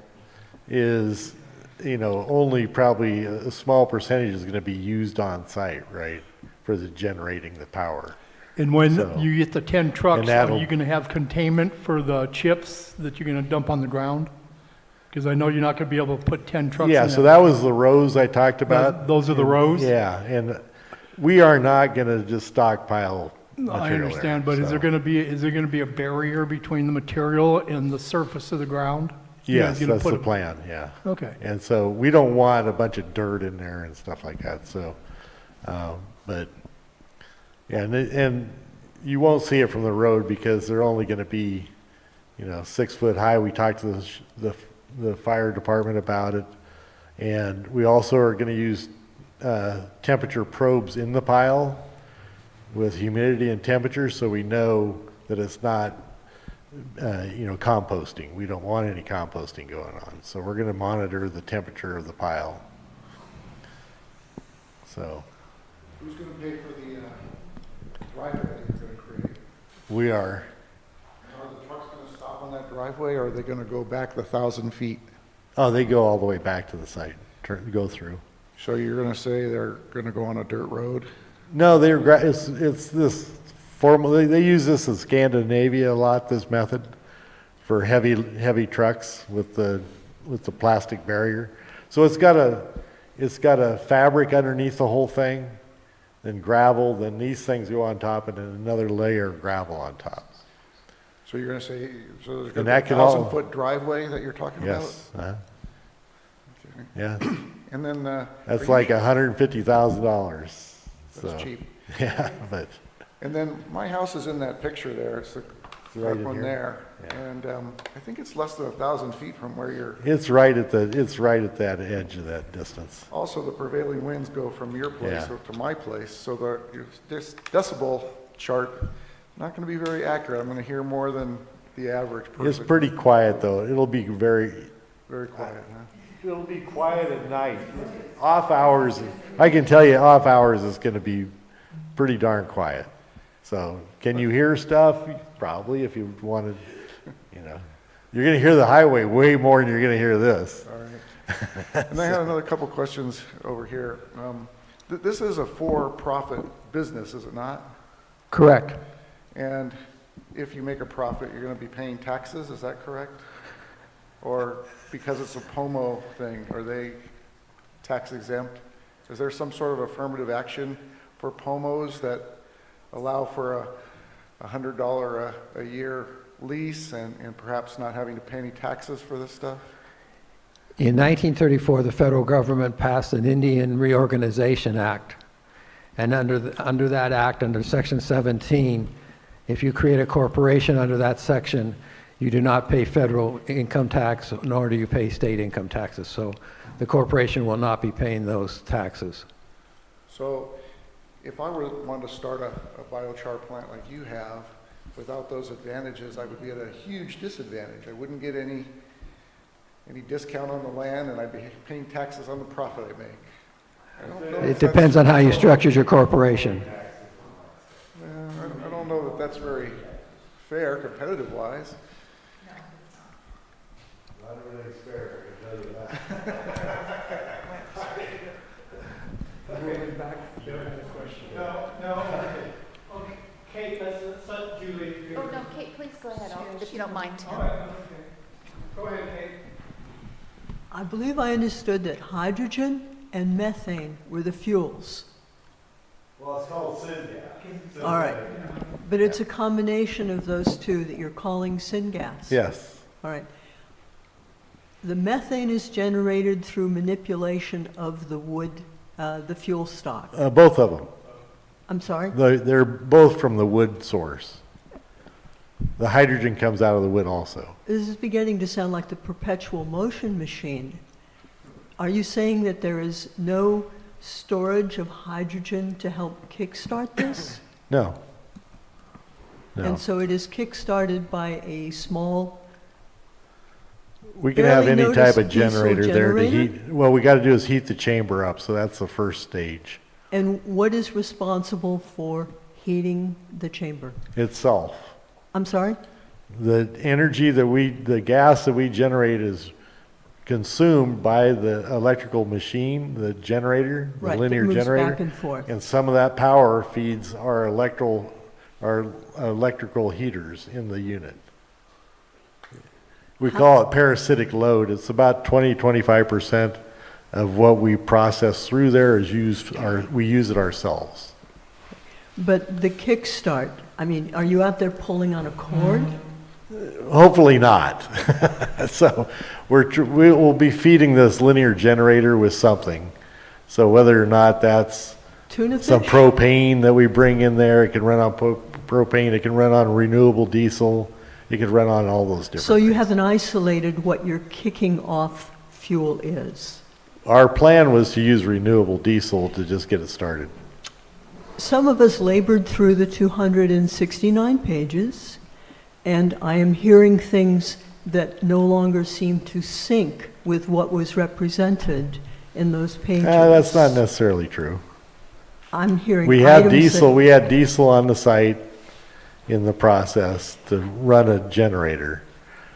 is, only probably a small percentage is going to be used on site, right, for the generating the power. And when So- you get the 10 trucks, And are that'll- you going to have containment for the chips that you're going to dump on the ground? Because I know you're not going to be able to put 10 trucks in Yeah, so that was the rows I talked about. Those are the rows? Yeah, and we are not going to just stockpile material I understand, there, but is so. there going to be a barrier between the material and the surface of the ground? You Yes, guys gonna that's put the a- plan, yeah. Okay. And so we don't want a bunch of dirt in there and stuff like that, so, but, yeah, and you won't see it from the road because they're only going to be, 6 foot high. We talked to the fire department about it, and we also are going to use temperature probes in the pile with humidity and temperature, so we know that it's not composting. We don't want any composting going on. So we're going to monitor the temperature of the pile. So Who's going to pay for the driveway that you're going to create? we are. Are the trucks going to stop on that driveway, or are they going to go back the 1,000 feet? Oh, they go all the way back to the site, go through. So you're going to say they're going to go on a dirt road? No, it's this formal, they use this in Scandinavia a lot, this method, for heavy trucks with the plastic barrier. So it's got a fabric underneath the whole thing, then gravel, then these things go on top, and then another layer of gravel on top. So you're going to say, so there's going And to be that a can all- 1,000-foot driveway that you're talking about? Yes. Yeah. And then... That's like $150,000. That's cheap. Yeah, but... And then my house is in that picture there. It's the right that in one here. there. And I think it's less than 1,000 feet from where you're... It's right at that edge of that distance. Also, the prevailing winds go from your place Yeah. to my place, so this decibel chart not going to be very accurate. I'm going to hear more than the average person. It's pretty quiet though. It'll be very quiet, huh? It'll be quiet at night. Off hours, I can tell you off hours is going to be pretty darn quiet. So can you hear stuff? Probably, if you wanted, you know. You're going to hear the highway way more than you're going to hear this. All right. And I had another couple questions over here. This is a for-profit business, is it not? Correct. And if you make a profit, you're going to be paying taxes, is that correct? Or because it's a POMO thing, are they tax exempt? Is there some sort of affirmative action for POMOs that allow for a $100 a year lease and perhaps not having to pay any taxes for this stuff? In 1934, the federal government passed an Indian Reorganization Act. And under that act, under Section 17, if you create a corporation under that section, you do not pay federal income tax, nor do you pay state income taxes. So the corporation will not be paying those taxes. So if I wanted to start a biochar plant like you have, without those advantages, I would be at a huge disadvantage. I wouldn't get any discount on the land, and I'd be paying taxes on the profit I make. It depends on how you structured your corporation. I don't know that that's very fair, competitive-wise. Not everything's fair, I can tell you that. No. Okay, Kate, let's let Julie. Oh, no, Kate, please go ahead, if you don't mind. All right, okay. Go ahead, Kate. I believe I understood that hydrogen and methane were the fuels. Well, it's called syngas. All right. But it's a combination of those two that you're calling syngas. Yes. All right. The methane is generated through manipulation of the wood, the fuel stock. Both of them. I'm sorry? They're both from the wood source. The hydrogen comes out of the wood also. This is beginning to sound like the perpetual motion machine. Are you saying that there is no storage of hydrogen to help kickstart this? No. No. And so it is kickstarted by a small, We can have barely any type of noticed diesel generator there to generator? heat. Well, we got to do is heat the chamber up, so that's the first stage. And what is responsible for heating the chamber? Itself. I'm sorry? The energy the gas that we generate is consumed by the electrical machine, the generator, the Right, that linear moves generator. back and forth. And some of that power feeds our electrical heaters in the unit. We call it parasitic load. It's about 20-25% of what we process through there is we use it ourselves. But the kickstart, I mean, are you out there pulling on a cord? Hopefully not. So we will be feeding this linear generator with something. So whether or not that's Tuna some fish? propane that we bring in there, it can run on propane, it can run on renewable diesel, it can run on all those different. So you haven't isolated what your kicking off fuel is? Our plan was to use renewable diesel to just get it started. Some of us labored through the 269 pages, and I am hearing things that no longer seem to sync with what was represented in those pages. That's not necessarily true. I'm hearing We had items diesel. that- We had diesel on the site in the process to run a generator.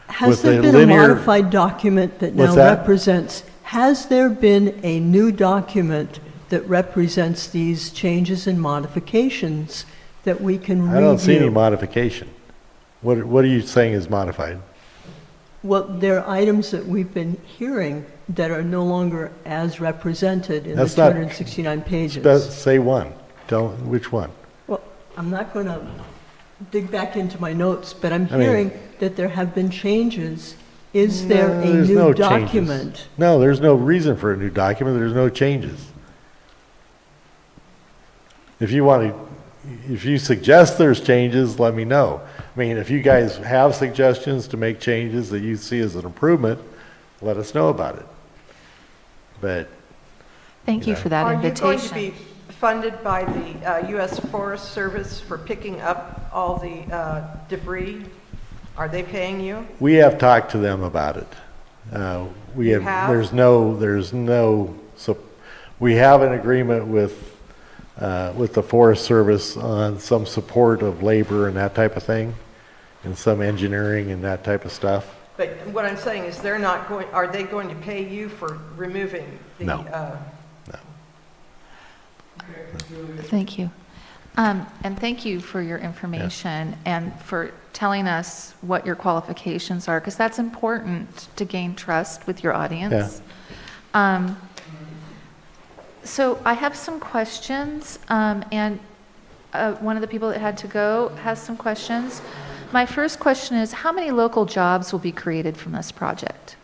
Has with there a been a linear- modified document that What's now that? represents, has there been a new document that represents these changes and modifications that we can review? I don't see any modification. What are you saying is modified? Well, there are items that we've been hearing that are no longer as represented in the That's not- 269 pages. Say one. Tell which one. Well, I'm not going to dig back into my notes, but I'm I mean- hearing that there have been changes. Is there a There's new no changes. document? No, there's no reason for a new document. There's no changes. If you suggest there's changes, let me know. I mean, if you guys have suggestions to make changes that you see as an improvement, let us know about it. But Thank you for that Are invitation. you going to be funded by the U.S. Forest Service for picking up all the debris? Are they paying you? we have talked to them about it. We You have, have? there's no, so we have an agreement with with the Forest Service on some support of labor and that type of thing, and some engineering and that type of stuff. But what I'm saying is they're not going, are they going to pay you for removing the? No. Thank you. And thank you for your information and for telling us what your qualifications are, because that's important to gain trust with your audience. So I have some questions, and one of the people that had to go has some questions. My first question is, how many local jobs will be created from this project?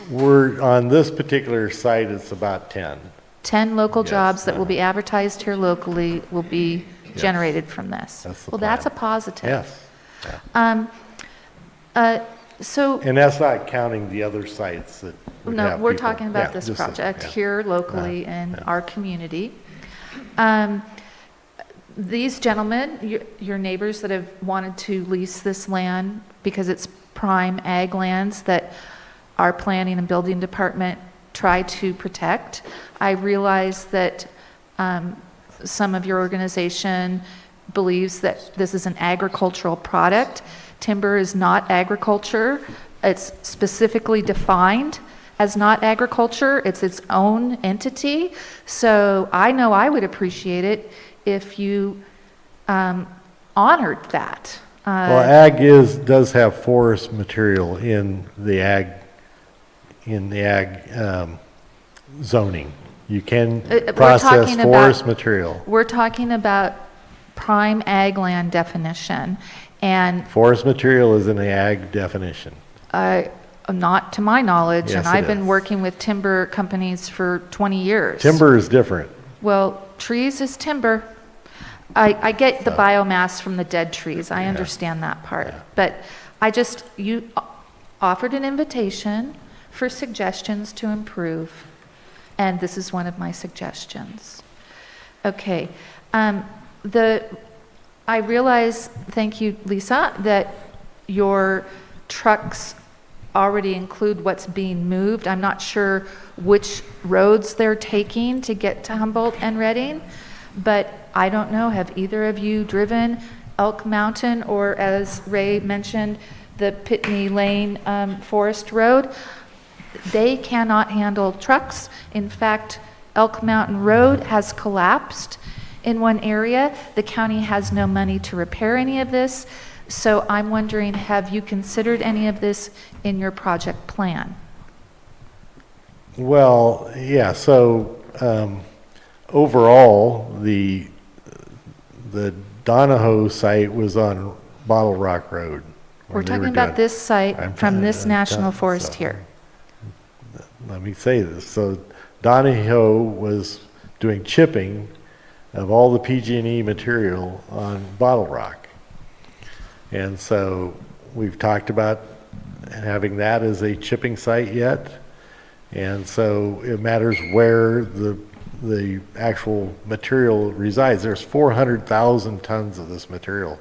We're, on this particular site, it's about 10. 10 local jobs that will be advertised here locally will be generated from this. Well, that's a positive. Yes. So. And that's not counting the other sites that would No, have we're people. talking about Yeah, this just project yeah. here locally in our community. These gentlemen, your neighbors that have wanted to lease this land because it's prime ag lands that our planning and building department try to protect. I realize that some of your organization believes that this is an agricultural product. Timber is not agriculture. It's specifically defined as not agriculture. It's its own entity. So I know I would appreciate it if you honored that. Well, ag does have forest material in the ag zoning. You can process forest material. We're talking about prime ag land definition, and Forest material is in the ag definition. not to my knowledge, Yes, and it I've been is. working with timber companies for 20 years. Timber is different. Well, trees is timber. I get the biomass from the dead trees. I understand that part. But you offered an invitation for suggestions to improve, and this is one of my suggestions. Okay. I realize, thank you, Lisa, that your trucks already include what's being moved. I'm not sure which roads they're taking to get to Humboldt and Reading, but I don't know, have either of you driven Elk Mountain or, as Ray mentioned, the Pitney Lane Forest Road? They cannot handle trucks. In fact, Elk Mountain Road has collapsed in one area. The county has no money to repair any of this. So I'm wondering, have you considered any of this in your project plan? Well, yeah, so overall, the Donahoe site was on Bottle Rock Road. We're talking about this site from this national forest here. Let me say this. So Donahoe was doing chipping of all the PG&E material on Bottle Rock. And so we've talked about having that as a chipping site yet. And so it matters where the actual material resides. There's 400,000 tons of this material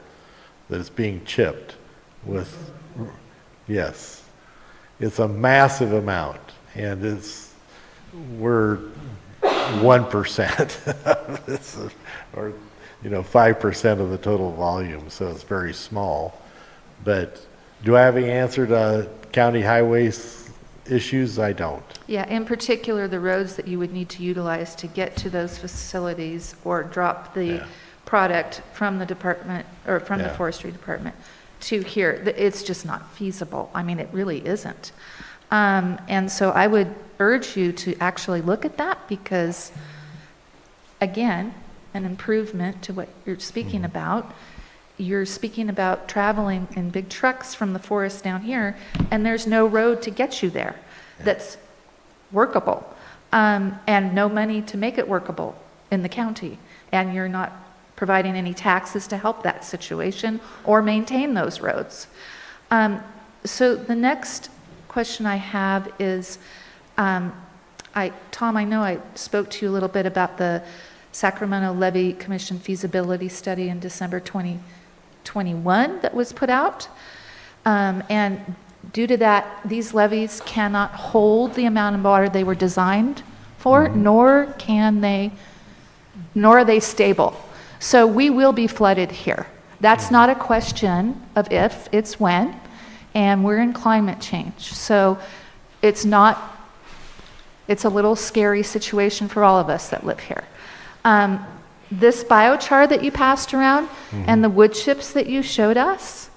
that is being chipped with, yes. It's a massive amount, and we're 1% of this, or 5% of the total volume, so it's very small. But do I have any answer to county highways issues? I don't. Yeah, in particular, the roads that you would need to utilize to get to those facilities or drop the product from the department or from the forestry department to here. It's just not feasible. I mean, it really isn't. And so I would urge you to actually look at that because, again, an improvement to what you're speaking about. You're speaking about traveling in big trucks from the forest down here, and there's no road to get you there that's workable, and no money to make it workable in the county. And you're not providing any taxes to help that situation or maintain those roads. So the next question I have is, Tom, I know I spoke to you a little bit about the Sacramento Levy Commission feasibility study in December 2021 that was put out. And due to that, these levees cannot hold the amount of water they were designed for, nor can they nor are they stable. So we will be flooded here. That's not a question of if, it's when, and we're in climate change. So it's a little scary situation for all of us that live here. This biochar that you passed around and the wood chips that you showed us,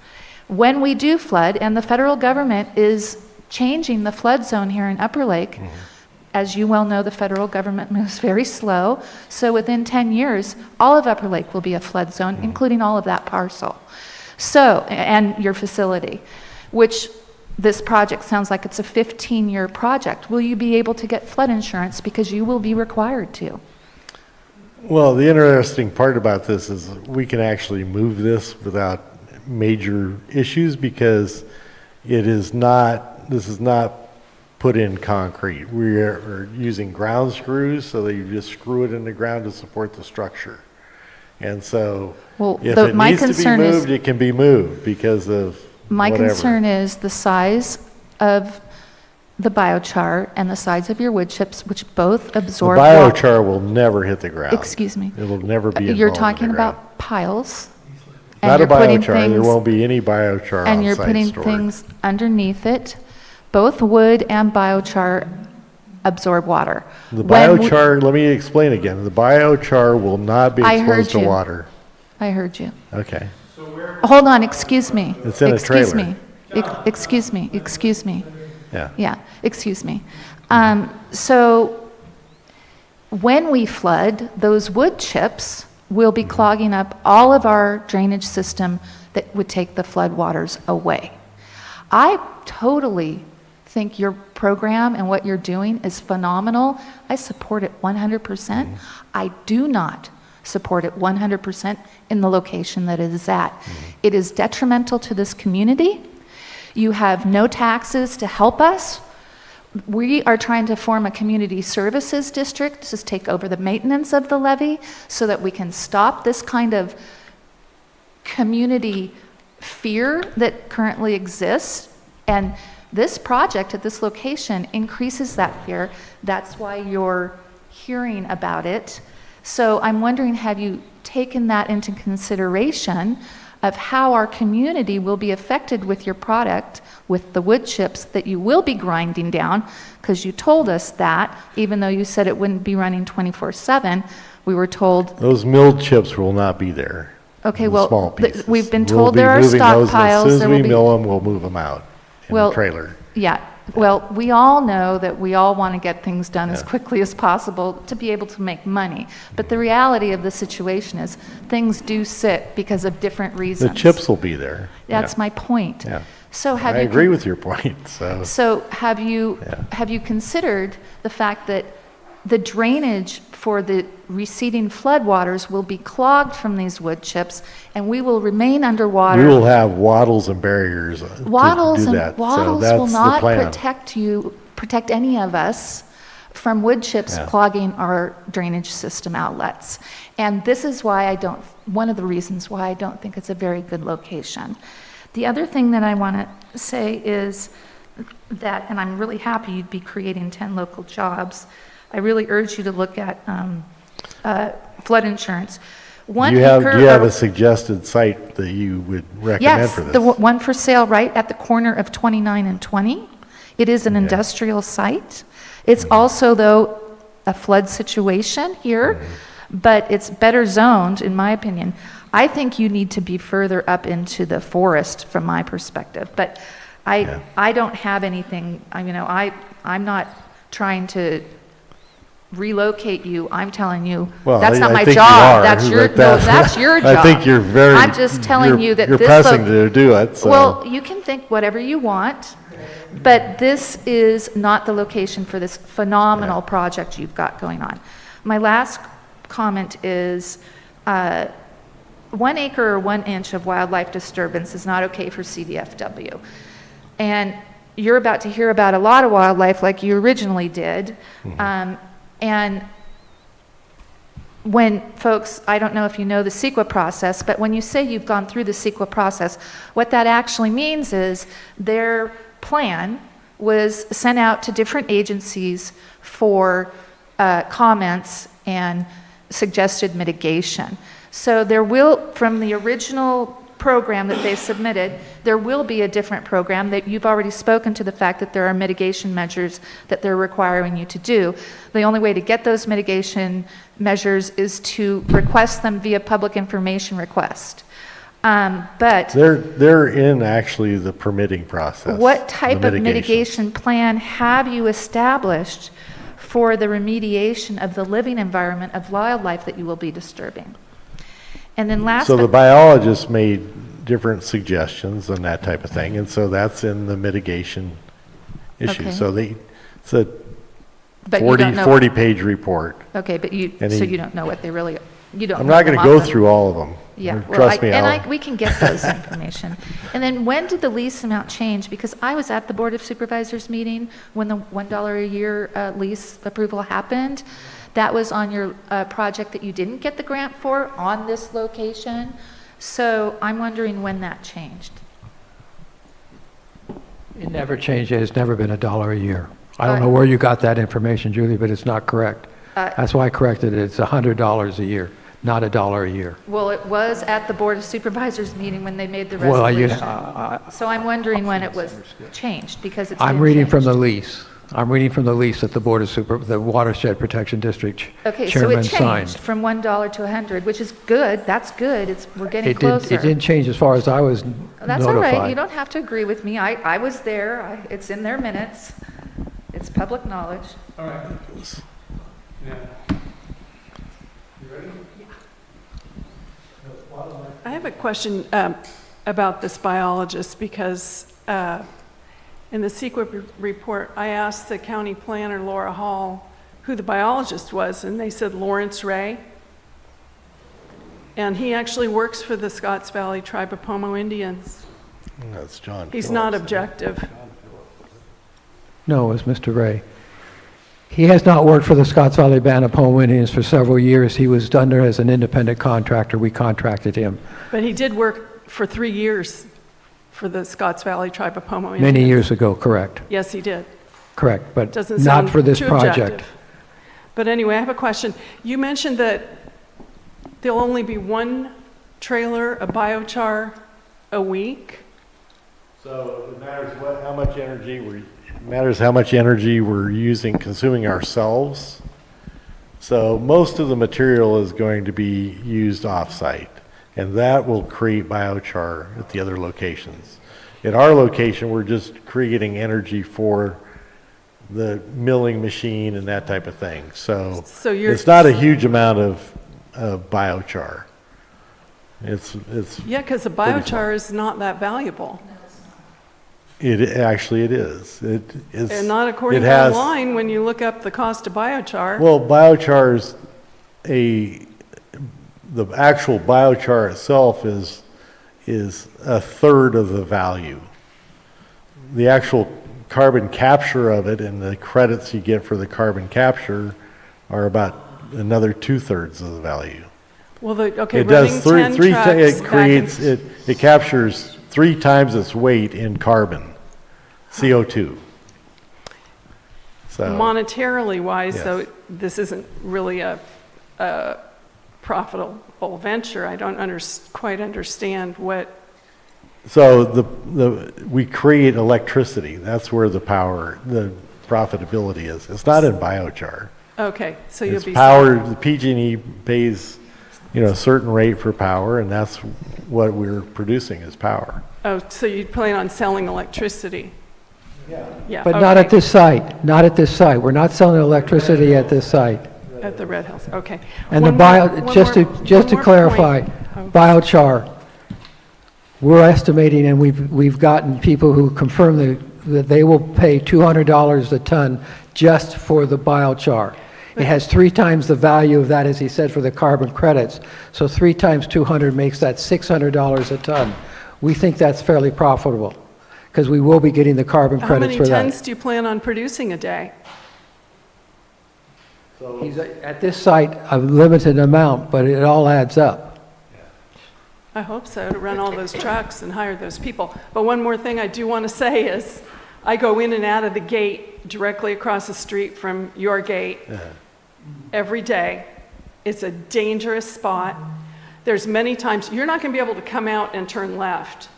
when we do flood, and the federal government is changing the flood zone here in Upper Lake, as you well know, the federal government moves very slow. So within 10 years, all of Upper Lake will be a flood zone, including all of that parcel. So, and your facility, which this project sounds like it's a 15-year project. Will you be able to get flood insurance? Because you will be required to. Well, the interesting part about this is we can actually move this without major issues because this is not put in concrete. We are using ground screws so that you just screw it in the ground to support the structure. And so if it needs to be moved, it can be moved because of my whatever. concern is the size of the biochar and the size of your wood chips, which both absorb The biochar will never hit the ground. Excuse me. It will never be involved You're in talking the ground. about piles. Not a you're putting biochar. There things- won't be any biochar And you're on-site putting stored. things underneath it. Both wood and biochar absorb water. The When we- biochar, let me explain again. The biochar will not be I heard exposed to you. water. I heard you. Okay. Hold on, excuse me. It's in a Excuse trailer. me. Excuse me, excuse me. Yeah. Yeah, excuse me. So when we flood, those wood chips will be clogging up all of our drainage system that would take the flood waters away. I totally think your program and what you're doing is phenomenal. I support it 100%. I do not support it 100% in the location that it is at. It is detrimental to this community. You have no taxes to help us. We are trying to form a community services district to take over the maintenance of the levee so that we can stop this kind of community fear that currently exists. And this project at this location increases that fear. That's why you're hearing about it. So I'm wondering, have you taken that into consideration of how our community will be affected with your product, with the wood chips that you will be grinding down? Because you told us that, even though you said it wouldn't be running 24/7, we were told. Those milled chips will not be there. Okay, The well, small pieces. we've been We'll told be there are moving those, stockpiles. As soon as there we will be- mill them, we'll move them out in the trailer. Yeah, well, we all know that we all want to get things done as quickly as possible to be able to make money. But the reality of the situation is things do sit because of different The reasons. chips will be there. That's Yeah. my point. Yeah. So have I you agree with your point, so. So have you considered the fact that the drainage for the receding floodwaters will be clogged from these wood chips, and we will remain underwater? We will have wattles and barriers to do that. So that's will the not plan. protect any of us from wood chips Yeah. clogging our drainage system outlets. And this is why one of the reasons why I don't think it's a very good location. The other thing that I want to say is that, and I'm really happy you'd be creating 10 local jobs, I really urge you to look at flood insurance. Do you have acre- a suggested site that you would recommend for this? Yes, the one for sale right at the corner of 29 and 20. It is an industrial site. It's also, though, a flood situation here, but it's better zoned, in my opinion. I think you need to be further up into the forest from my perspective, but I don't have anything, I'm not trying to relocate you. I'm telling you, Well, that's not I my think you job. are, That's your, but no, that's your job. I think you're very. I'm just telling you that you're this pressing to do it, so. Well, you can think whatever you want, but this is not the location for this phenomenal project you've got going on. My last comment is 1 acre or 1 inch of wildlife disturbance is not okay for CDFW. And you're about to hear about a lot of wildlife like you originally did. And when folks, I don't know if you know the CEQA process, but when you say you've gone through the CEQA process, what that actually means is their plan was sent out to different agencies for comments and suggested mitigation. So there will, from the original program that they submitted, there will be a different program that you've already spoken to the fact that there are mitigation measures that they're requiring you to do. The only way to get those mitigation measures is to request them via public information request. But They're in actually the permitting process. what type of mitigation plan have you established for the remediation of the living environment of wildlife that you will be disturbing? And then last, So the biologists made different suggestions and that type of thing, and so that's in the mitigation issue. Okay. So it's a But you don't know- 40-page report. okay, but you, And so he- you don't know what they really, you don't I'm know not going them to go off the- through all of them. Yeah, well, Trust me. we can get those information. And then when did the lease amount change? Because I was at the Board of Supervisors meeting when the $1 a year lease approval happened. That was on your project that you didn't get the grant for on this location. So I'm wondering when that changed. It never changed. It's never been $1 a year. I don't know where you got that information, Julie, but it's not correct. That's why I corrected it. It's $100 a year, not $1 a year. Well, it was at the Board of Supervisors meeting when they made the Well, resolution. So I'm wondering when it was changed, because it's I'm been reading from changed. the lease. I'm reading from the lease that the the Watershed Protection District Okay, so chairman it signed. changed from $1 to $100, which is good. That's good. We're getting closer. It didn't change as far as I was That's all right. You notified. don't have to agree with me. I was there. It's in their minutes. It's public knowledge. All right. Yeah. You ready? I have a question about this biologist, because in the CEQA report, I asked the county planner, Laura Hall, who the biologist was, and they said Lawrence Ray. And he actually works for the Scotts Valley Tribe of Pomo Indians. That's John. He's Phillips. not objective. No, it was Mr. Ray. He has not worked for the Scotts Valley Band of Pomo Indians for several years. He was done there as an independent contractor. We contracted him But he did work for 3 years for the Scotts Valley Tribe of Pomo Indians. many years ago, correct? Yes, he did. Correct, but Doesn't not sound for this too project. objective. But anyway, I have a question. You mentioned that there'll only be one trailer, a biochar, a week? So it matters how much energy we're using, consuming ourselves. So most of the material is going to be used off-site, and that will create biochar at the other locations. At our location, we're just creating energy for the milling machine and that type of thing. So it's not a huge amount of biochar. It's Yeah, because the pretty biochar is not that valuable. It is. It is. And not according it to has, online when you look up the cost of biochar. Well, biochar's the actual biochar itself is a third of the value. The actual carbon capture of it and the credits you get for the carbon capture are about another 2/3 of the value. Well, okay, It running does 10 it trucks back creates and- it captures 3 times its weight in carbon, CO2. So Monetarily wise, Yes. though, this isn't really a profitable venture. I don't quite understand what. So we create electricity. That's where the profitability is. It's not in biochar. Okay, so you'll It's be power. The PG&E pays, a certain rate for power, and that's what we're producing is power. Oh, so you plan on selling electricity? Yeah. But not at this site, not at this site. We're not selling electricity at this site. At the Red House, okay. And the just to clarify, biochar, we're estimating, and we've gotten people who confirm that they will pay $200 a ton just for the biochar. It has 3 times the value of that, as he said, for the carbon credits. So 3 times 200 makes that $600 a ton. We think that's fairly profitable, because we will be getting the carbon credits for How that. many tons do you plan on producing a day? He's at this site, a limited amount, but it all adds up. I hope so, to run all those trucks and hire those people. But one more thing I do want to say is, I go in and out of the gate directly across the street from your gate every day. It's a dangerous spot. There's many times, you're not going to be able to come out and turn left.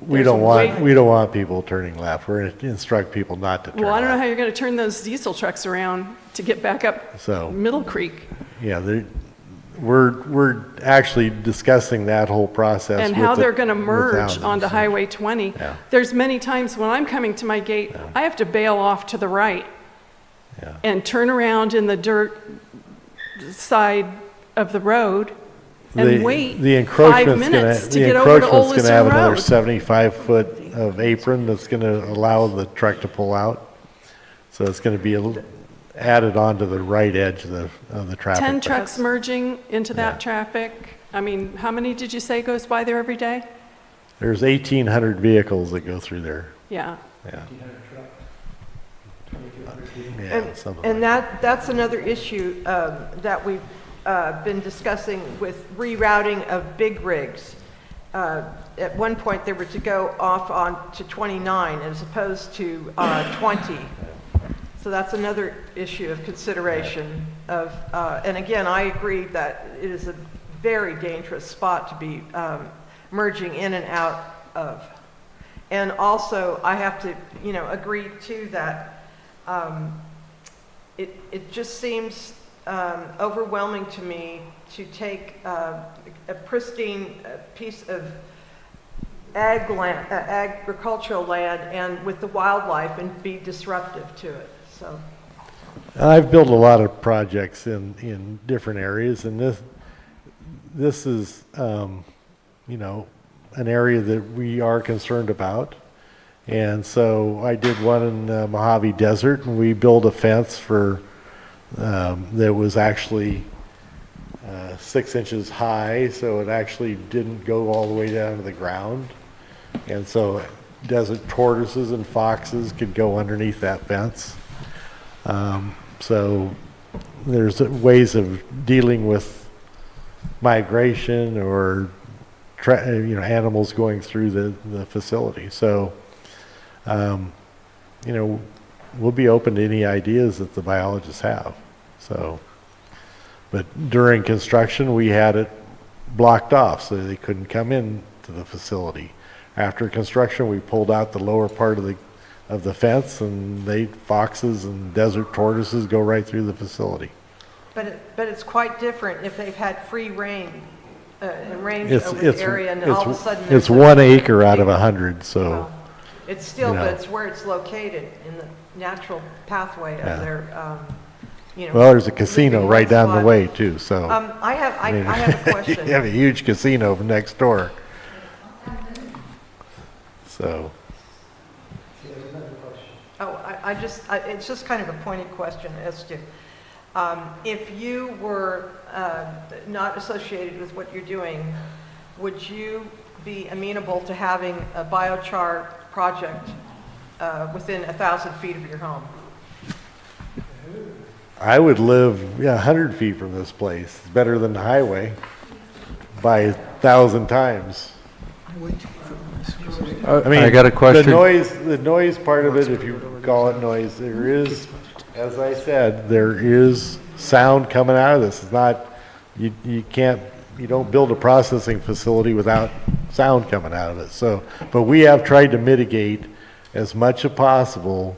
We don't want people turning left. We're going to instruct people not to turn Well, I don't know left. how you're going to turn those diesel trucks around to get back up Middle Creek. Yeah, we're actually discussing that whole process. And how they're going to merge onto Highway 20. Yeah. There's many times when I'm coming to my gate, I have to bail off to the right and turn around in the dirt side of the road and wait the 5 minutes to get over to encroachment's going to have Olison another Road. 75-foot of apron that's going to allow the truck to pull out. So it's going to be added onto the right edge of the traffic. 10 trucks merging into that traffic. I mean, how many did you say goes by there every day? There's 1,800 vehicles that go through there. Yeah. Yeah. And that's another issue that we've been discussing with rerouting of big rigs. At one point, they were to go off on to 29 as opposed to 20. So that's another issue of consideration of, and again, I agree that it is a very dangerous spot to be merging in and out of. And also, I have to, agree too that it just seems overwhelming to me to take a pristine piece of agricultural land and with the wildlife and be disruptive to it. So I've built a lot of projects in different areas, and this is an area that we are concerned about. And so I did one in Mojave Desert, and we built a fence for that was actually 6 inches high, so it actually didn't go all the way down to the ground. And so desert tortoises and foxes could go underneath that fence. So there's ways of dealing with migration or animals going through the facility. So we'll be open to any ideas that the biologists have. So, but during construction, we had it blocked off so they couldn't come in to the facility. After construction, we pulled out the lower part of the fence, and foxes and desert tortoises go right through the facility. But it's quite different if they've had free reign and range over the area, and all of a sudden it's 1 acre out of 100. So well, it's still, but it's where it's located in the natural pathway of their, well, there's a casino right down the way too. So I have a question. You have a huge casino next door. So. Oh, it's just kind of a pointed question as to if you were not associated with what you're doing, would you be amenable to having a biochar project within 1,000 feet of your home? I would live 100 feet from this place. It's better than the highway by 1,000 times. I mean, I got a question. The noise part of it, if you call it noise, there is, as I said, there is sound coming out of this. It's not, you don't build a processing facility without sound coming out of it. So, but we have tried to mitigate as much as possible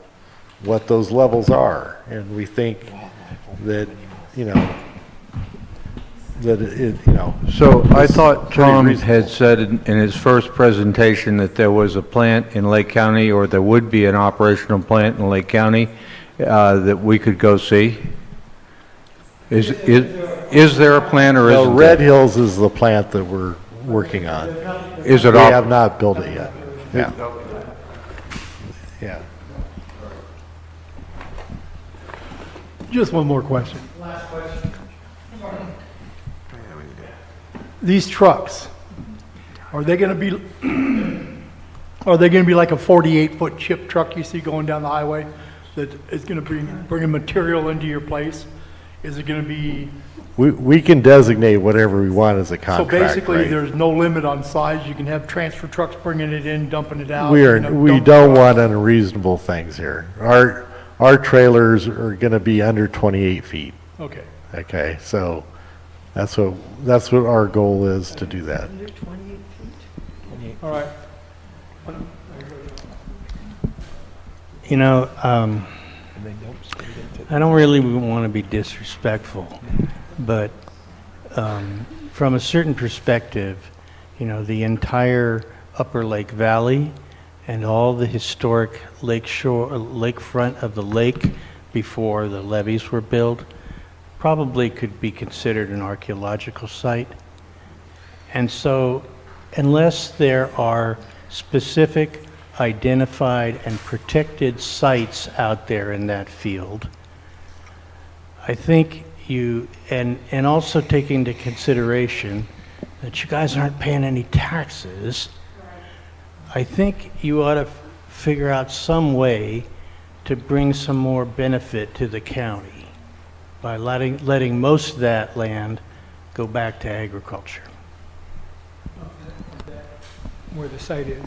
what those levels are, and we think that So I thought Tom had said in his first presentation that there was a plant in Lake County, or there would be an operational plant in Lake County that we could go see. Is there a plant, or isn't Red there? Hills is the plant that we're working on. Is it We op- have not built it yet. Yeah. Yeah. Just one more question. Last question. These trucks, are they going to be like a 48-foot chip truck you see going down the highway that is going to bring a material into your place? Is it going to be? We can designate whatever we want as a So contract. basically, right? there's no limit on size. You can have transfer trucks bringing it in, dumping it out. We dump don't trucks. want unreasonable things here. Our trailers are going to be under 28 feet. Okay. Okay, so that's what our goal is, to do that. All right. You know, I don't really want to be disrespectful, but from a certain perspective, you know, the entire Upper Lake Valley and all the historic lakefront of the lake before the levees were built probably could be considered an archaeological site. And so, unless there are specific identified and protected sites out there in that field, I think and also take into consideration that you guys aren't paying any taxes, I think you ought to figure out some way to bring some more benefit to the county by letting most of that land go back to agriculture. Where the site is.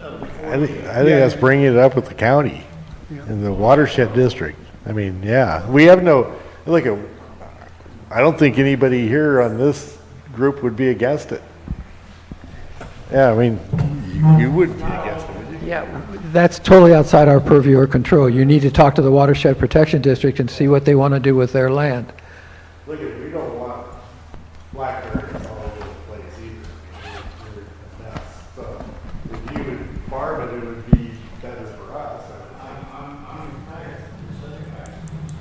I think that's bringing it up with the county in the watershed district. I mean, yeah, we have no, look, I don't think anybody here on this group would be against it. Yeah, I mean, you wouldn't be against it, would you? Yeah, that's totally outside our purview or control. You need to talk to the Watershed Protection District and see what they want to do with their land. Look, we don't want blackberries all over the place either. We're a mess. So if you would farm it, it would be better for us.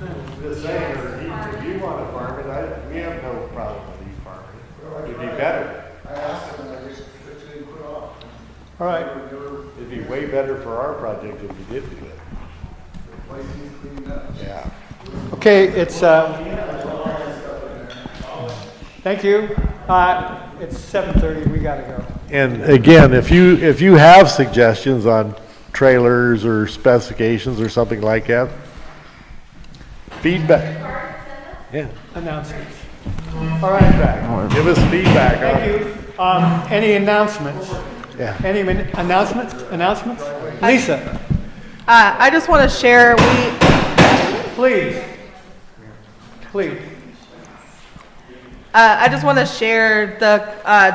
I'm just saying, if you want to farm it, we have no problem with you farming it. It'd be better. I asked them, and they said they put off. All right. It'd be way better for our project if you did do it. The place needs cleaned up. Yeah. Okay, it's, thank you. It's 7:30, we gotta go. And again, if you have suggestions on trailers or specifications or something like that, feedback. Yeah. Announcements. All right, back. Give us feedback. Thank you. Any announcements? Yeah. Any announcements? Lisa, I just want to share, please. I just want to share the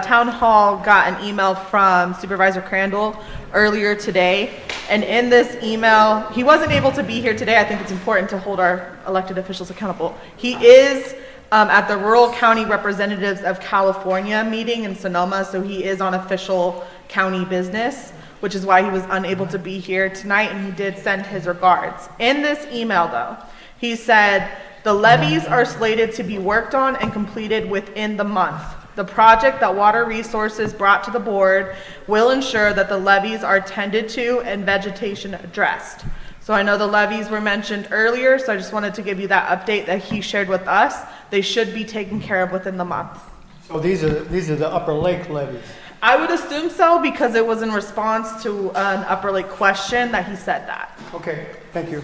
town hall got an email from Supervisor Crandall earlier today. And in this email, he wasn't able to be here today. I think it's important to hold our elected officials accountable. He is at the Rural County Representatives of California meeting in Sonoma, so he is on official county business, which is why he was unable to be here tonight, and he did send his regards. In this email, though, he said, the levees are slated to be worked on and completed within the month. The project that Water Resources brought to the board will ensure that the levees are tended to and vegetation addressed. So I know the levees were mentioned earlier, so I just wanted to give you that update that he shared with us. They should be taken care of within the month. So these are the Upper Lake levees. I would assume so because it was in response to an Upper Lake question that he said that. Okay, thank you.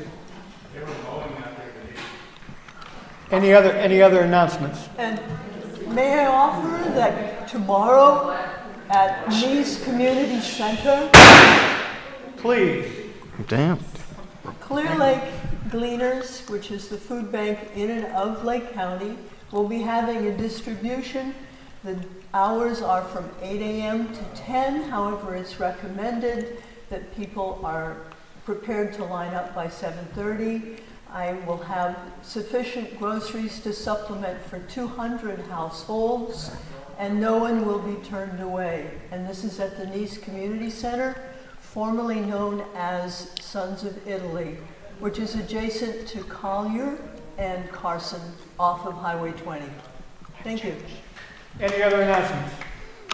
Any other announcements? And may I offer that tomorrow at Nice Community Center, Please. Damn. Clear Lake Gleaners, which is the food bank in and of Lake County, will be having a distribution. The hours are from 8 a.m. to 10. However, it's recommended that people are prepared to line up by 7:30. I will have sufficient groceries to supplement for 200 households, and no one will be turned away. And this is at the Nice Community Center, formerly known as Sons of Italy, which is adjacent to Collier and Carson off of Highway 20. Thank you. Any other announcements?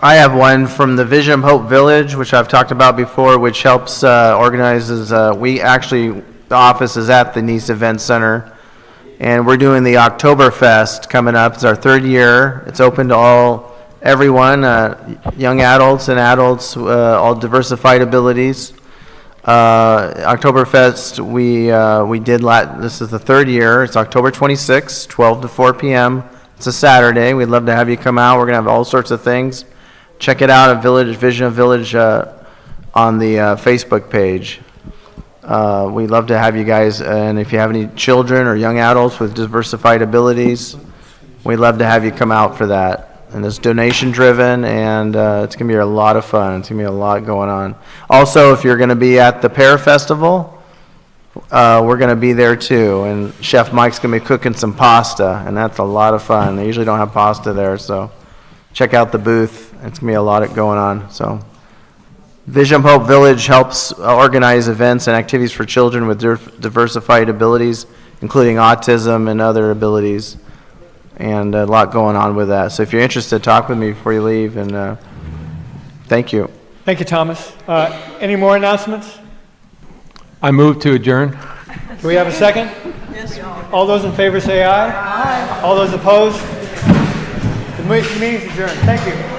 I have one from the Vision of Hope Village, which I've talked about before, which helps organizes, the office is at the Nice Event Center, and we're doing the Oktoberfest coming up. It's our third year. It's open to everyone, young adults and adults, all diversified abilities. Oktoberfest, this is the third year. It's October 26th, 12 to 4 p.m. It's a Saturday. We'd love to have you come out. We're going to have all sorts of things. Check it out at Vision of Village on the Facebook page. We'd love to have you guys, and if you have any children or young adults with diversified abilities, we'd love to have you come out for that. And it's donation driven, and it's going to be a lot of fun. It's going to be a lot going on. Also, if you're going to be at the Pear Festival, we're going to be there too. And Chef Mike's going to be cooking some pasta, and that's a lot of fun. They usually don't have pasta there, so check out the booth. It's going to be a lot going on. So Vision Hope Village helps organize events and activities for children with diversified abilities, including autism and other abilities. And a lot going on with that. So if you're interested, talk with me before you leave, and thank you. Thank you, Thomas. Any more announcements? I move to adjourn. Do we have a second? Yes. All those in favor say aye. Aye. All those opposed? The meeting's adjourned. Thank you.